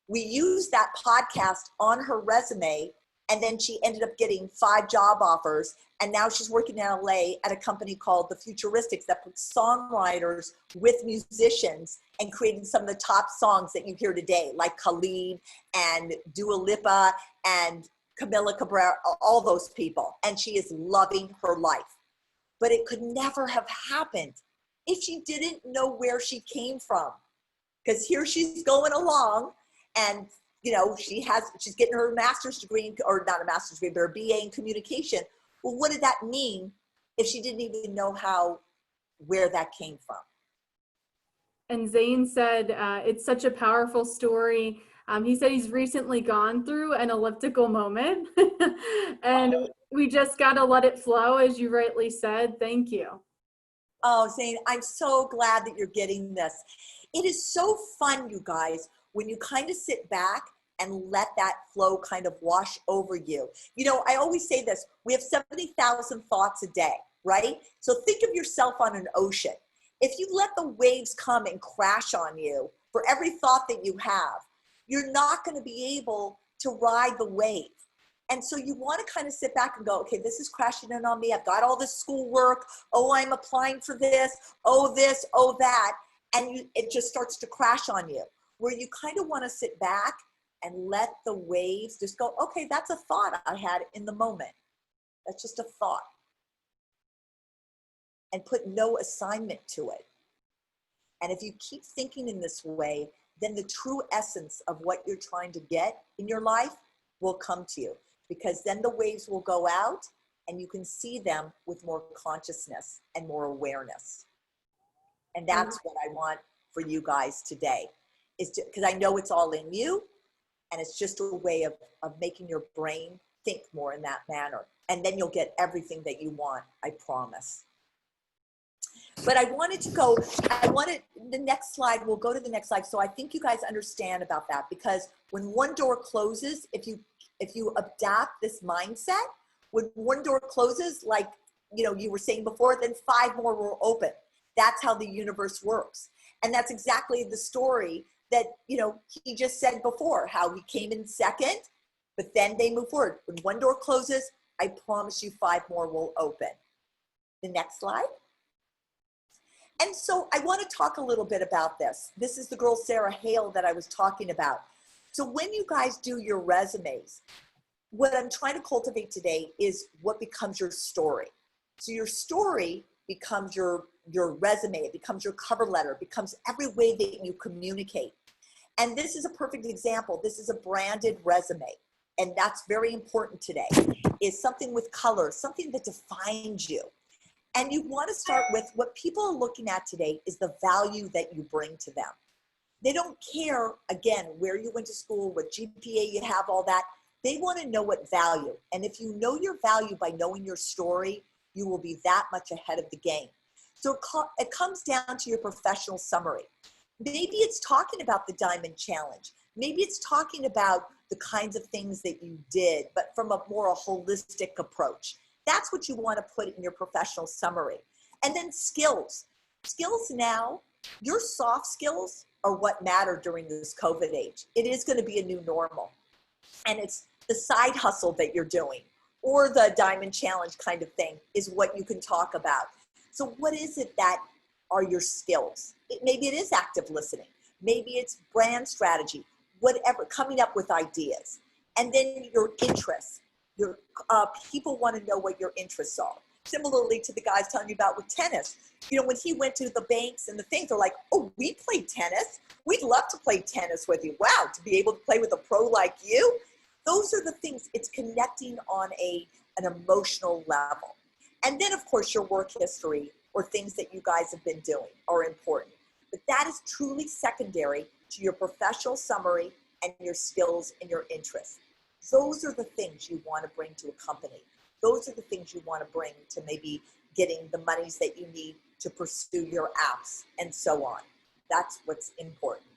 We used that podcast on her resume, and then she ended up getting 5 job offers. And now she's working in LA at a company called The Futuristics that puts songwriters with musicians and creating some of the top songs that you hear today, like Khalid and Dua Lipa and Camila Cabral, all those people. And she is loving her life. But it could never have happened if she didn't know where she came from. Because here she's going along, and you know, she's getting her master's degree, or not a master's degree, but her BA in communication. Well, what did that mean if she didn't even know where that came from? And Zane said, it's such a powerful story. He said he's recently gone through an elliptical moment and we just got to let it flow, as you rightly said. Thank you. Oh, Zane, I'm so glad that you're getting this. It is so fun, you guys, when you kind of sit back and let that flow kind of wash over you. You know, I always say this, we have 70,000 thoughts a day. right? So think of yourself on an ocean. If you let the waves come and crash on you for every thought that you have, you're not going to be able to ride the wave. And so you want to kind of sit back and go, okay, this is crashing in on me. I've got all this schoolwork. Oh, I'm applying for this. Oh, this, oh, that. And it just starts to crash on you, where you kind of want to sit back and let the waves just go, okay, that's a thought I had in the moment. That's just a thought. And put no assignment to it. And if you keep thinking in this way, then the true essence of what you're trying to get in your life will come to you, because then the waves will go out and you can see them with more consciousness and more awareness. And that's what I want for you guys today, is to, because I know it's all in you, and it's just a way of making your brain think more in that manner. And then you'll get everything that you want, I promise. But I wanted to go, the next slide, we'll go to the next slide. So I think you guys understand about that, because when one door closes, if you adapt this mindset, when one door closes, like, you know, you were saying before, then 5 more will open. That's how the universe works. And that's exactly the story that, you know, he just said before, how he came in second, but then they move forward. When one door closes, I promise you 5 more will open. The next slide. And so I want to talk a little bit about this. This is the girl, Sarah Hale, that I was talking about. So when you guys do your resumes, what I'm trying to cultivate today is what becomes your story. So your story becomes your resume, it becomes your cover letter, it becomes every way that you communicate. And this is a perfect example. This is a branded resume. And that's very important today, is something with color, something that defines you. And you want to start with what people are looking at today is the value that you bring to them. They don't care, again, where you went to school, what GPA you have, all that. They want to know what value. And if you know your value by knowing your story, you will be that much ahead of the game. So it comes down to your professional summary. Maybe it's talking about the Diamond Challenge. Maybe it's talking about the kinds of things that you did, but from a more holistic approach. That's what you want to put in your professional summary. And then skills. Skills now, your soft skills are what matter during this COVID age. It is going to be a new normal. And it's the side hustle that you're doing, or the Diamond Challenge kind of thing, is what you can talk about. So what is it that are your skills? Maybe it is active listening. Maybe it's brand strategy, whatever, coming up with ideas. And then your interests. Your people want to know what your interests are. Similarly to the guys telling you about with tennis. You know, when he went to the banks and the things, they're like, oh, we play tennis. We'd love to play tennis with you. Wow, to be able to play with a pro like you. Those are the things. It's connecting on an emotional level. And then, of course, your work history or things that you guys have been doing are important. But that is truly secondary to your professional summary and your skills and your interests. Those are the things you want to bring to a company. Those are the things you want to bring to maybe getting the monies that you need to pursue your apps and so on. That's what's important.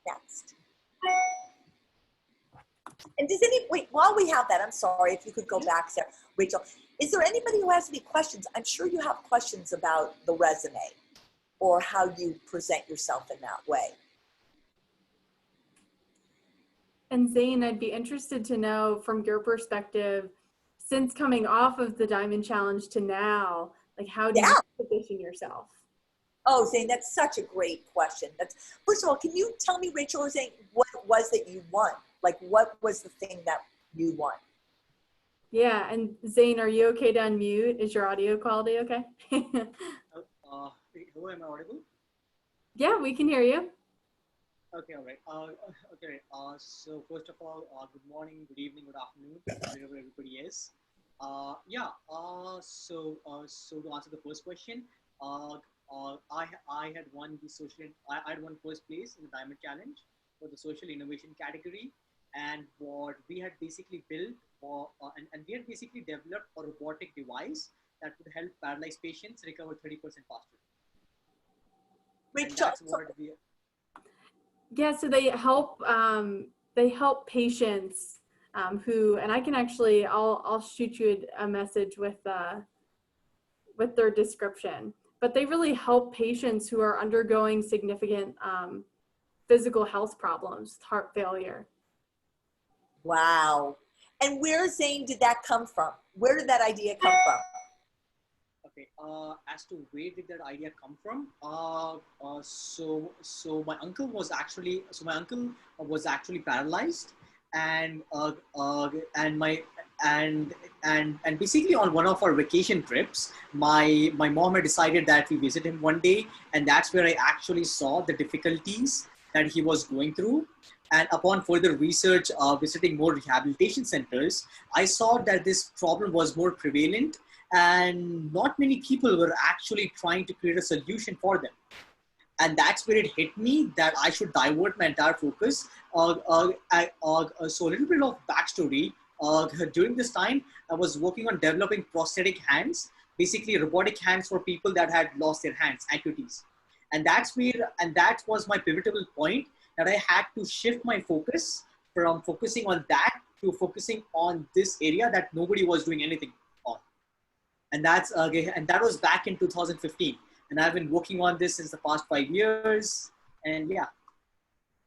Next. And wait, while we have that, I'm sorry, if you could go back, Sarah, Rachel, is there anybody who has any questions? I'm sure you have questions about the resume or how you present yourself in that way. And Zane, I'd be interested to know from your perspective, since coming off of the Diamond Challenge to now, like how do you position yourself? Oh, Zane, that's such a great question. First of all, can you tell me, Rachel or Zane, what it was that you won? Like, what was the thing that you won? Yeah, and Zane, are you okay to unmute? Is your audio quality okay? Hello, am I audible? Yeah, we can hear you. Okay, all right. Okay. So first of all, good morning, good evening, good afternoon, wherever everybody is. So to answer the first question, I had won the I had won first place in the Diamond Challenge for the social innovation category, and what we had basically built, and we had basically developed a robotic device that would help paralyzed patients recover 30% faster. Rachel, that's what we. Yeah, so they help patients who, and I can actually, I'll shoot you a message with with their description, but they really help patients who are undergoing significant physical health problems, heart failure. Wow. And where, Zane, did that come from? Where did that idea come from? Okay, as to where did that idea come from? So my uncle was actually paralyzed, and my and basically on one of our vacation trips, my mom had decided that we visit him one day, and that's where I actually saw the difficulties that he was going through. And upon further research, visiting more rehabilitation centers, I saw that this problem was more prevalent, and not many people were actually trying to create a solution for them. And that's where it hit me that I should divert my entire focus. So a little bit of backstory. During this time, I was working on developing prosthetic hands, basically robotic hands for people that had lost their hands, amputees. And that was my pivotal point, that I had to shift my focus from focusing on that to focusing on this area that nobody was doing anything on. And that was back in 2015. And I've been working on this since the past 5 years. And yeah.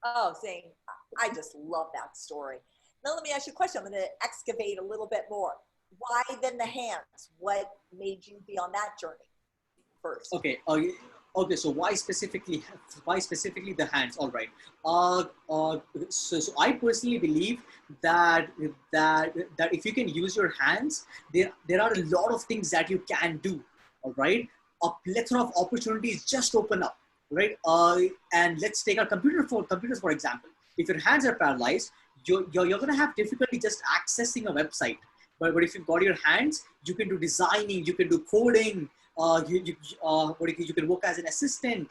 Oh, Zane, I just love that story. Now let me ask you a question. I'm going to excavate a little bit more. Why then the hands? What made you be on that journey first? Okay, so why specifically the hands? All right. So I personally believe that if you can use your hands, there are a lot of things that you can do. All right. A plethora of opportunities just open up, right? And let's take our computers for example. If your hands are paralyzed, you're going to have difficulty just accessing a website. But if you've got your hands, you can do designing, you can do coding, you can work as an assistant.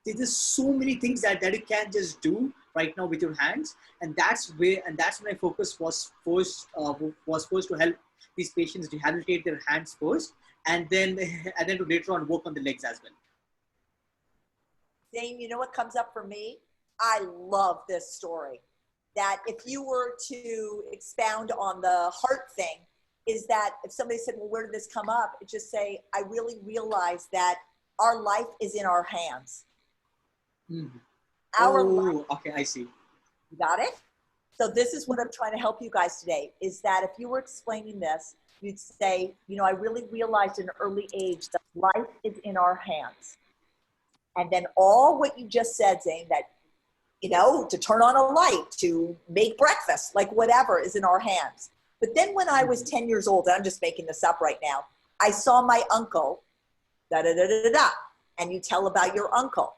There's just so many things that you can just do right now with your hands, and that's when my focus was first to help these patients rehabilitate their hands first, and then to later on work on the legs as well. Zane, you know what comes up for me? I love this story. That if you were to expound on the heart thing, is that if somebody said, well, where did this come up? It just say, I really realized that our life is in our hands. Mm-hmm. Our life. Okay, I see. You got it? So this is what I'm trying to help you guys today, is that if you were explaining this, you'd say, I really realized at an early age that life is in our hands. And then all what you just said, Zane, that, to turn on a light, to make breakfast, like whatever is in our hands. But then when I was 10 years old, and I'm just making this up right now, I saw my uncle, and you tell about your uncle.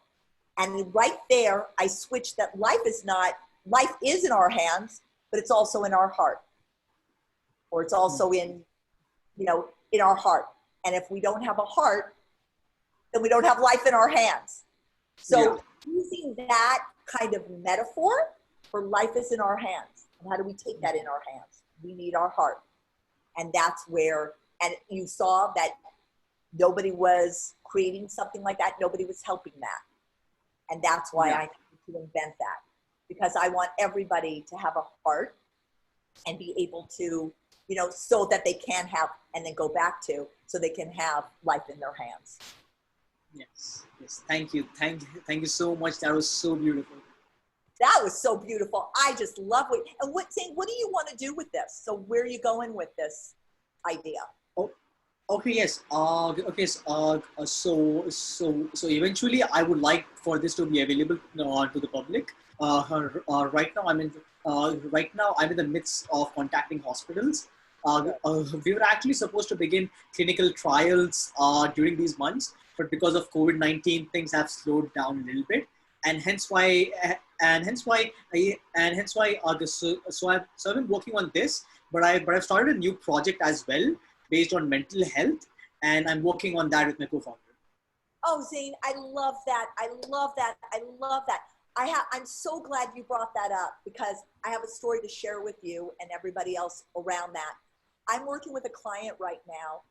And right there, I switched that life is in our hands, but it's also in our heart. Or it's also in our heart. And if we don't have a heart, then we don't have life in our hands. So using that kind of metaphor for life is in our hands. And how do we take that in our hands? We need our heart. And that's where, and you saw that nobody was creating something like that. Nobody was helping that. And that's why I need to invent that. Because I want everybody to have a heart and be able to, so that they can have, and then go back to, so they can have life in their hands. Yes. Thank you so much. That was so beautiful. That was so beautiful. I just love it. And what do you want to do with this? So where are you going with this idea? Okay, yes. So eventually I would like for this to be available to the public. Right now I'm in the midst of contacting hospitals. We were actually supposed to begin clinical trials during these months, but because of COVID-19, things have slowed down a little bit, and hence why I've been working on this. But I've started a new project as well based on mental health, and I'm working on that with my co-founder. Oh, Zane, I love that. I'm so glad you brought that up, because I have a story to share with you and everybody else around that. I'm working with a client right now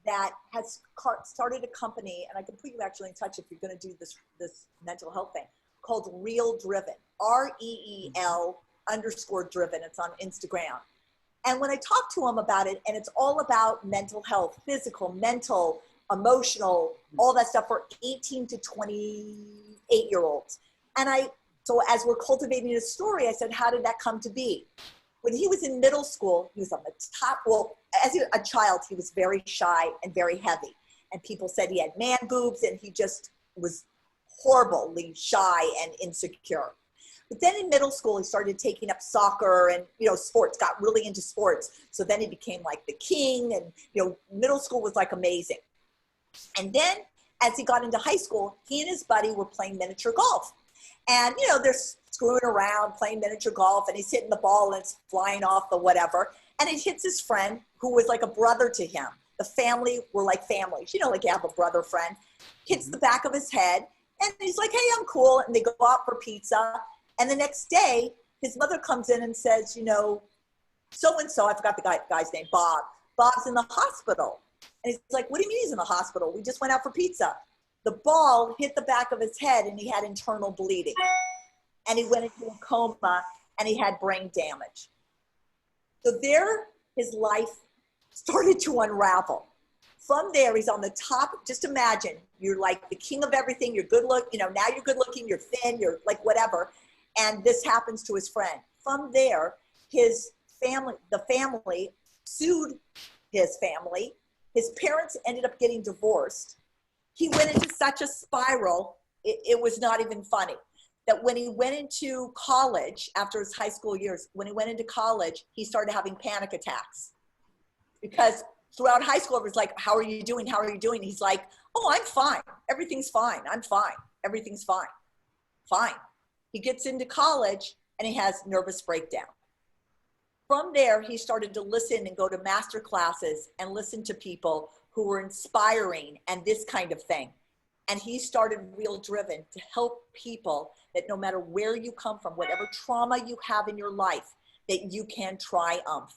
that has started a company, and I can put you actually in touch if you're going to do this mental health thing, called Reel Driven, REEL_driven. It's on Instagram. And when I talk to him about it, and it's all about mental health, physical, mental, emotional, all that stuff for 18 to 28-year-olds. And so as we're cultivating his story, I said, how did that come to be? When he was in middle school, he was on the top. Well, as a child, he was very shy and very heavy. And people said he had man boobs, and he just was horribly shy and insecure. But then in middle school, he started taking up soccer and, sports, got really into sports. So then he became like the king, and, middle school was like amazing. And then as he got into high school, he and his buddy were playing miniature golf. And, they're screwing around, playing miniature golf, and he's hitting the ball and it's flying off the whatever. And it hits his friend, who was like a brother to him. The family were like families, like you have a brother friend, hits the back of his head. And he's like, hey, I'm cool. And they go out for pizza. And the next day, his mother comes in and says, so-and-so, I forgot the guy's name, Bob. Bob's in the hospital. And he's like, what do you mean he's in the hospital? We just went out for pizza. The ball hit the back of his head and he had internal bleeding. And he went into a coma and he had brain damage. So there, his life started to unravel. From there, he's on the top. Just imagine, you're like the king of everything. You're good looking, now you're good looking, you're thin, you're like whatever. And this happens to his friend. From there, the family sued his family. His parents ended up getting divorced. He went into such a spiral, it was not even funny. That when he went into college, after his high school years, when he went into college, he started having panic attacks. Because throughout high school, it was like, how are you doing? How are you doing? He's like, oh, I'm fine. Everything's fine. I'm fine. Everything's fine. Fine. He gets into college and he has nervous breakdown. From there, he started to listen and go to master classes and listen to people who were inspiring and this kind of thing. And he started real driven to help people that no matter where you come from, whatever trauma you have in your life, that you can triumph.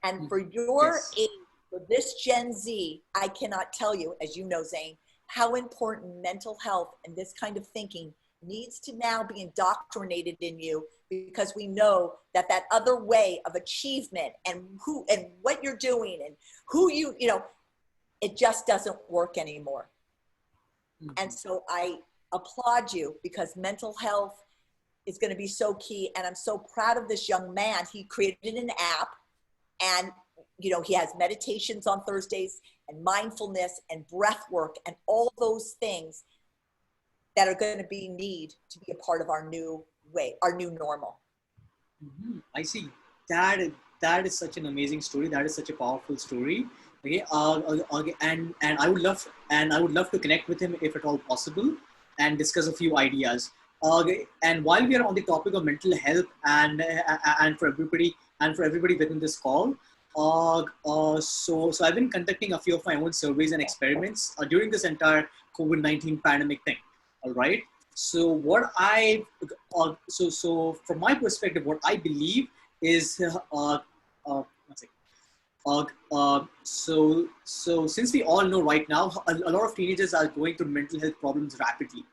And for your age, for this Gen Z, I cannot tell you, as you know, Zane, how important mental health and this kind of thinking needs to now be indoctrinated in you, because we know that other way of achievement and who and what you're doing and who it just doesn't work anymore. Mm-hmm. And so I applaud you, because mental health is going to be so key. And I'm so proud of this young man. He created an app, and he has meditations on Thursdays and mindfulness and breath work and all those things that are going to need to be a part of our new way, our new normal. Mm-hmm. I see. That is such an amazing story. That is such a powerful story. Okay. And I would love to connect with him if at all possible and discuss a few ideas. And while we are on the topic of mental health and for everybody within this call, so I've been conducting a few of my own surveys and experiments during this entire COVID-19 pandemic thing. All right. So so from my perspective, what I believe is, so since we all know right now, a lot of teenagers are going through mental health problems rapidly.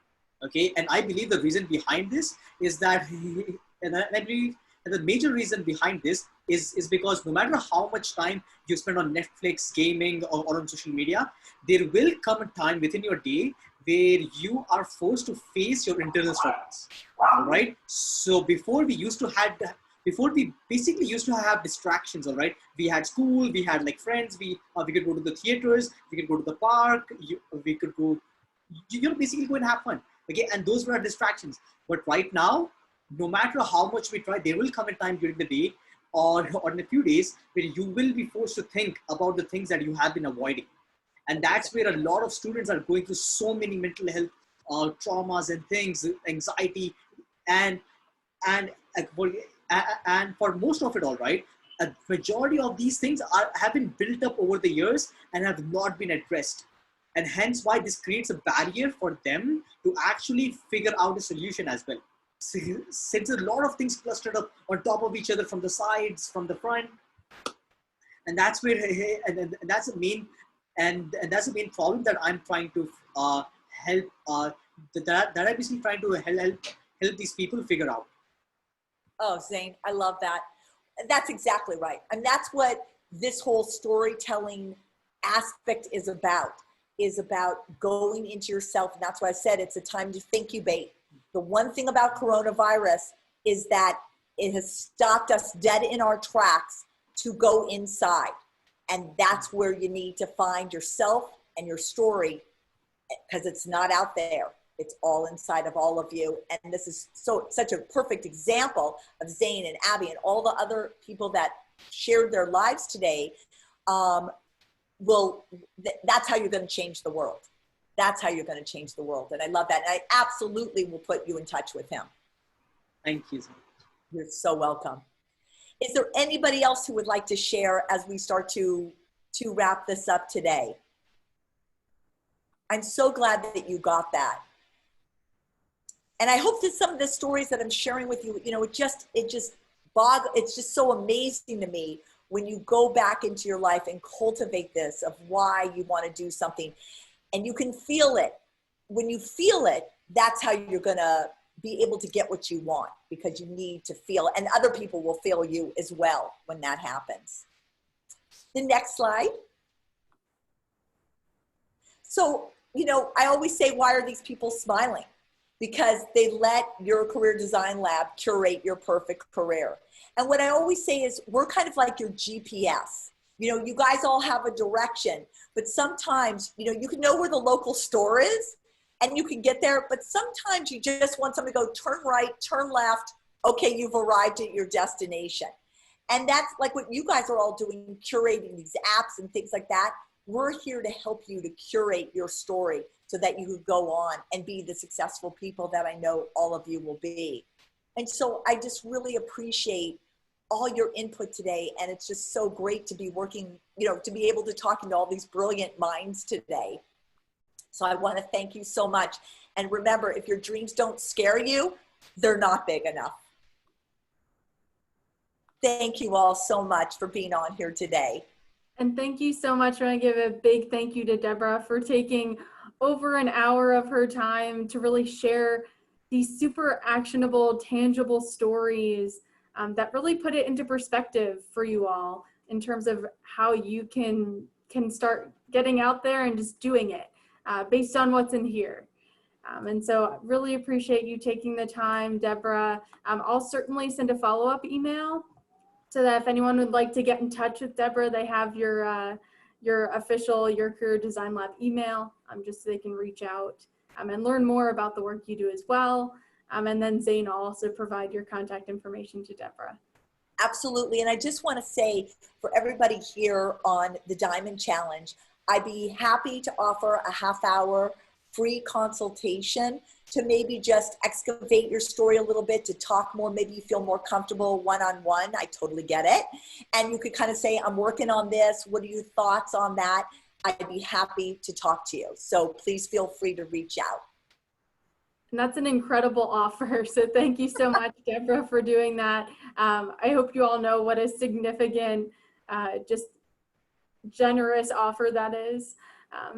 Okay. And I believe the reason behind this is that, and I believe the major reason behind this is because no matter how much time you spend on Netflix, gaming, or on social media, there will come a time within your day where you are forced to face your internal struggles. All right. So before we basically used to have distractions. All right. We had school, we had like friends, we could go to the theaters, we could go to the park, we could go, basically go and have fun. Okay. And those were our distractions. But right now, no matter how much we try, there will come a time during the day or in a few days where you will be forced to think about the things that you have been avoiding. And that's where a lot of students are going through so many mental health traumas and things, anxiety, and for most of it, all right, a majority of these things have been built up over the years and have not been addressed. And hence why this creates a barrier for them to actually figure out a solution as well. Since a lot of things clustered up on top of each other from the sides, from the front, and that's where and that's the main problem that I'm trying to help that I'm basically trying to help these people figure out. Oh, Zane, I love that. That's exactly right. And that's what this whole storytelling aspect is about. is about going into yourself. And that's why I said it's a time to incubate. The one thing about coronavirus is that it has stopped us dead in our tracks to go inside. And that's where you need to find yourself and your story, because it's not out there. It's all inside of all of you. And this is such a perfect example of Zane and Abby and all the other people that shared their lives today. That's how you're going to change the world. That's how you're going to change the world. And I love that. And I absolutely will put you in touch with him. Thank you so much. You're so welcome. Is there anybody else who would like to share as we start to wrap this up today? I'm so glad that you got that. And I hope that some of the stories that I'm sharing with you, it's just so amazing to me when you go back into your life and cultivate this of why you want to do something. And you can feel it. When you feel it, that's how you're going to be able to get what you want, because you need to feel, and other people will feel you as well when that happens. The next slide. So, I always say, why are these people smiling? Because they let your career design lab curate your perfect career. And what I always say is, we're kind of like your GPS. You guys all have a direction, but sometimes, you can know where the local store is and you can get there, but sometimes you just want someone to go turn right, turn left. Okay, you've arrived at your destination. And that's like what you guys are all doing, curating these apps and things like that. We're here to help you to curate your story so that you could go on and be the successful people that I know all of you will be. And so I just really appreciate all your input today. And it's just so great to be working, to be able to talk to all these brilliant minds today. So I want to thank you so much. And remember, if your dreams don't scare you, they're not big enough. Thank you all so much for being on here today. And thank you so much. I want to give a big thank you to Deborah for taking over an hour of her time to really share these super actionable, tangible stories that really put it into perspective for you all in terms of how you can start getting out there and just doing it based on what's in here. And so really appreciate you taking the time, Deborah. I'll certainly send a follow-up email so that if anyone would like to get in touch with Deborah, they have your official Your Career Design Lab email, just so they can reach out and learn more about the work you do as well. And then Zane will also provide your contact information to Deborah. Absolutely. And I just want to say for everybody here on the Diamond Challenge, I'd be happy to offer a half-hour free consultation to maybe just excavate your story a little bit, to talk more, maybe you feel more comfortable one-on-one. I totally get it. And you could kind of say, I'm working on this. What are your thoughts on that? I'd be happy to talk to you. So please feel free to reach out. And that's an incredible offer. So thank you so much, Deborah, for doing that. I hope you all know what a significant, just generous offer that is.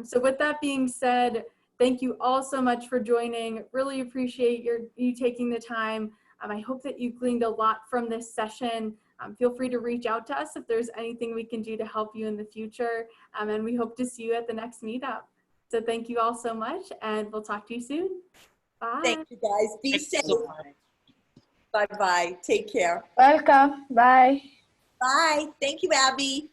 So with that being said, thank you all so much for joining. Really appreciate you taking the time. I hope that you gleaned a lot from this session. Feel free to reach out to us if there's anything we can do to help you in the future. And we hope to see you at the next meetup. So thank you all so much, and we'll talk to you soon. Bye. Thank you guys. Be safe. Bye-bye. Take care. Welcome. Bye. Bye. Thank you, Abby.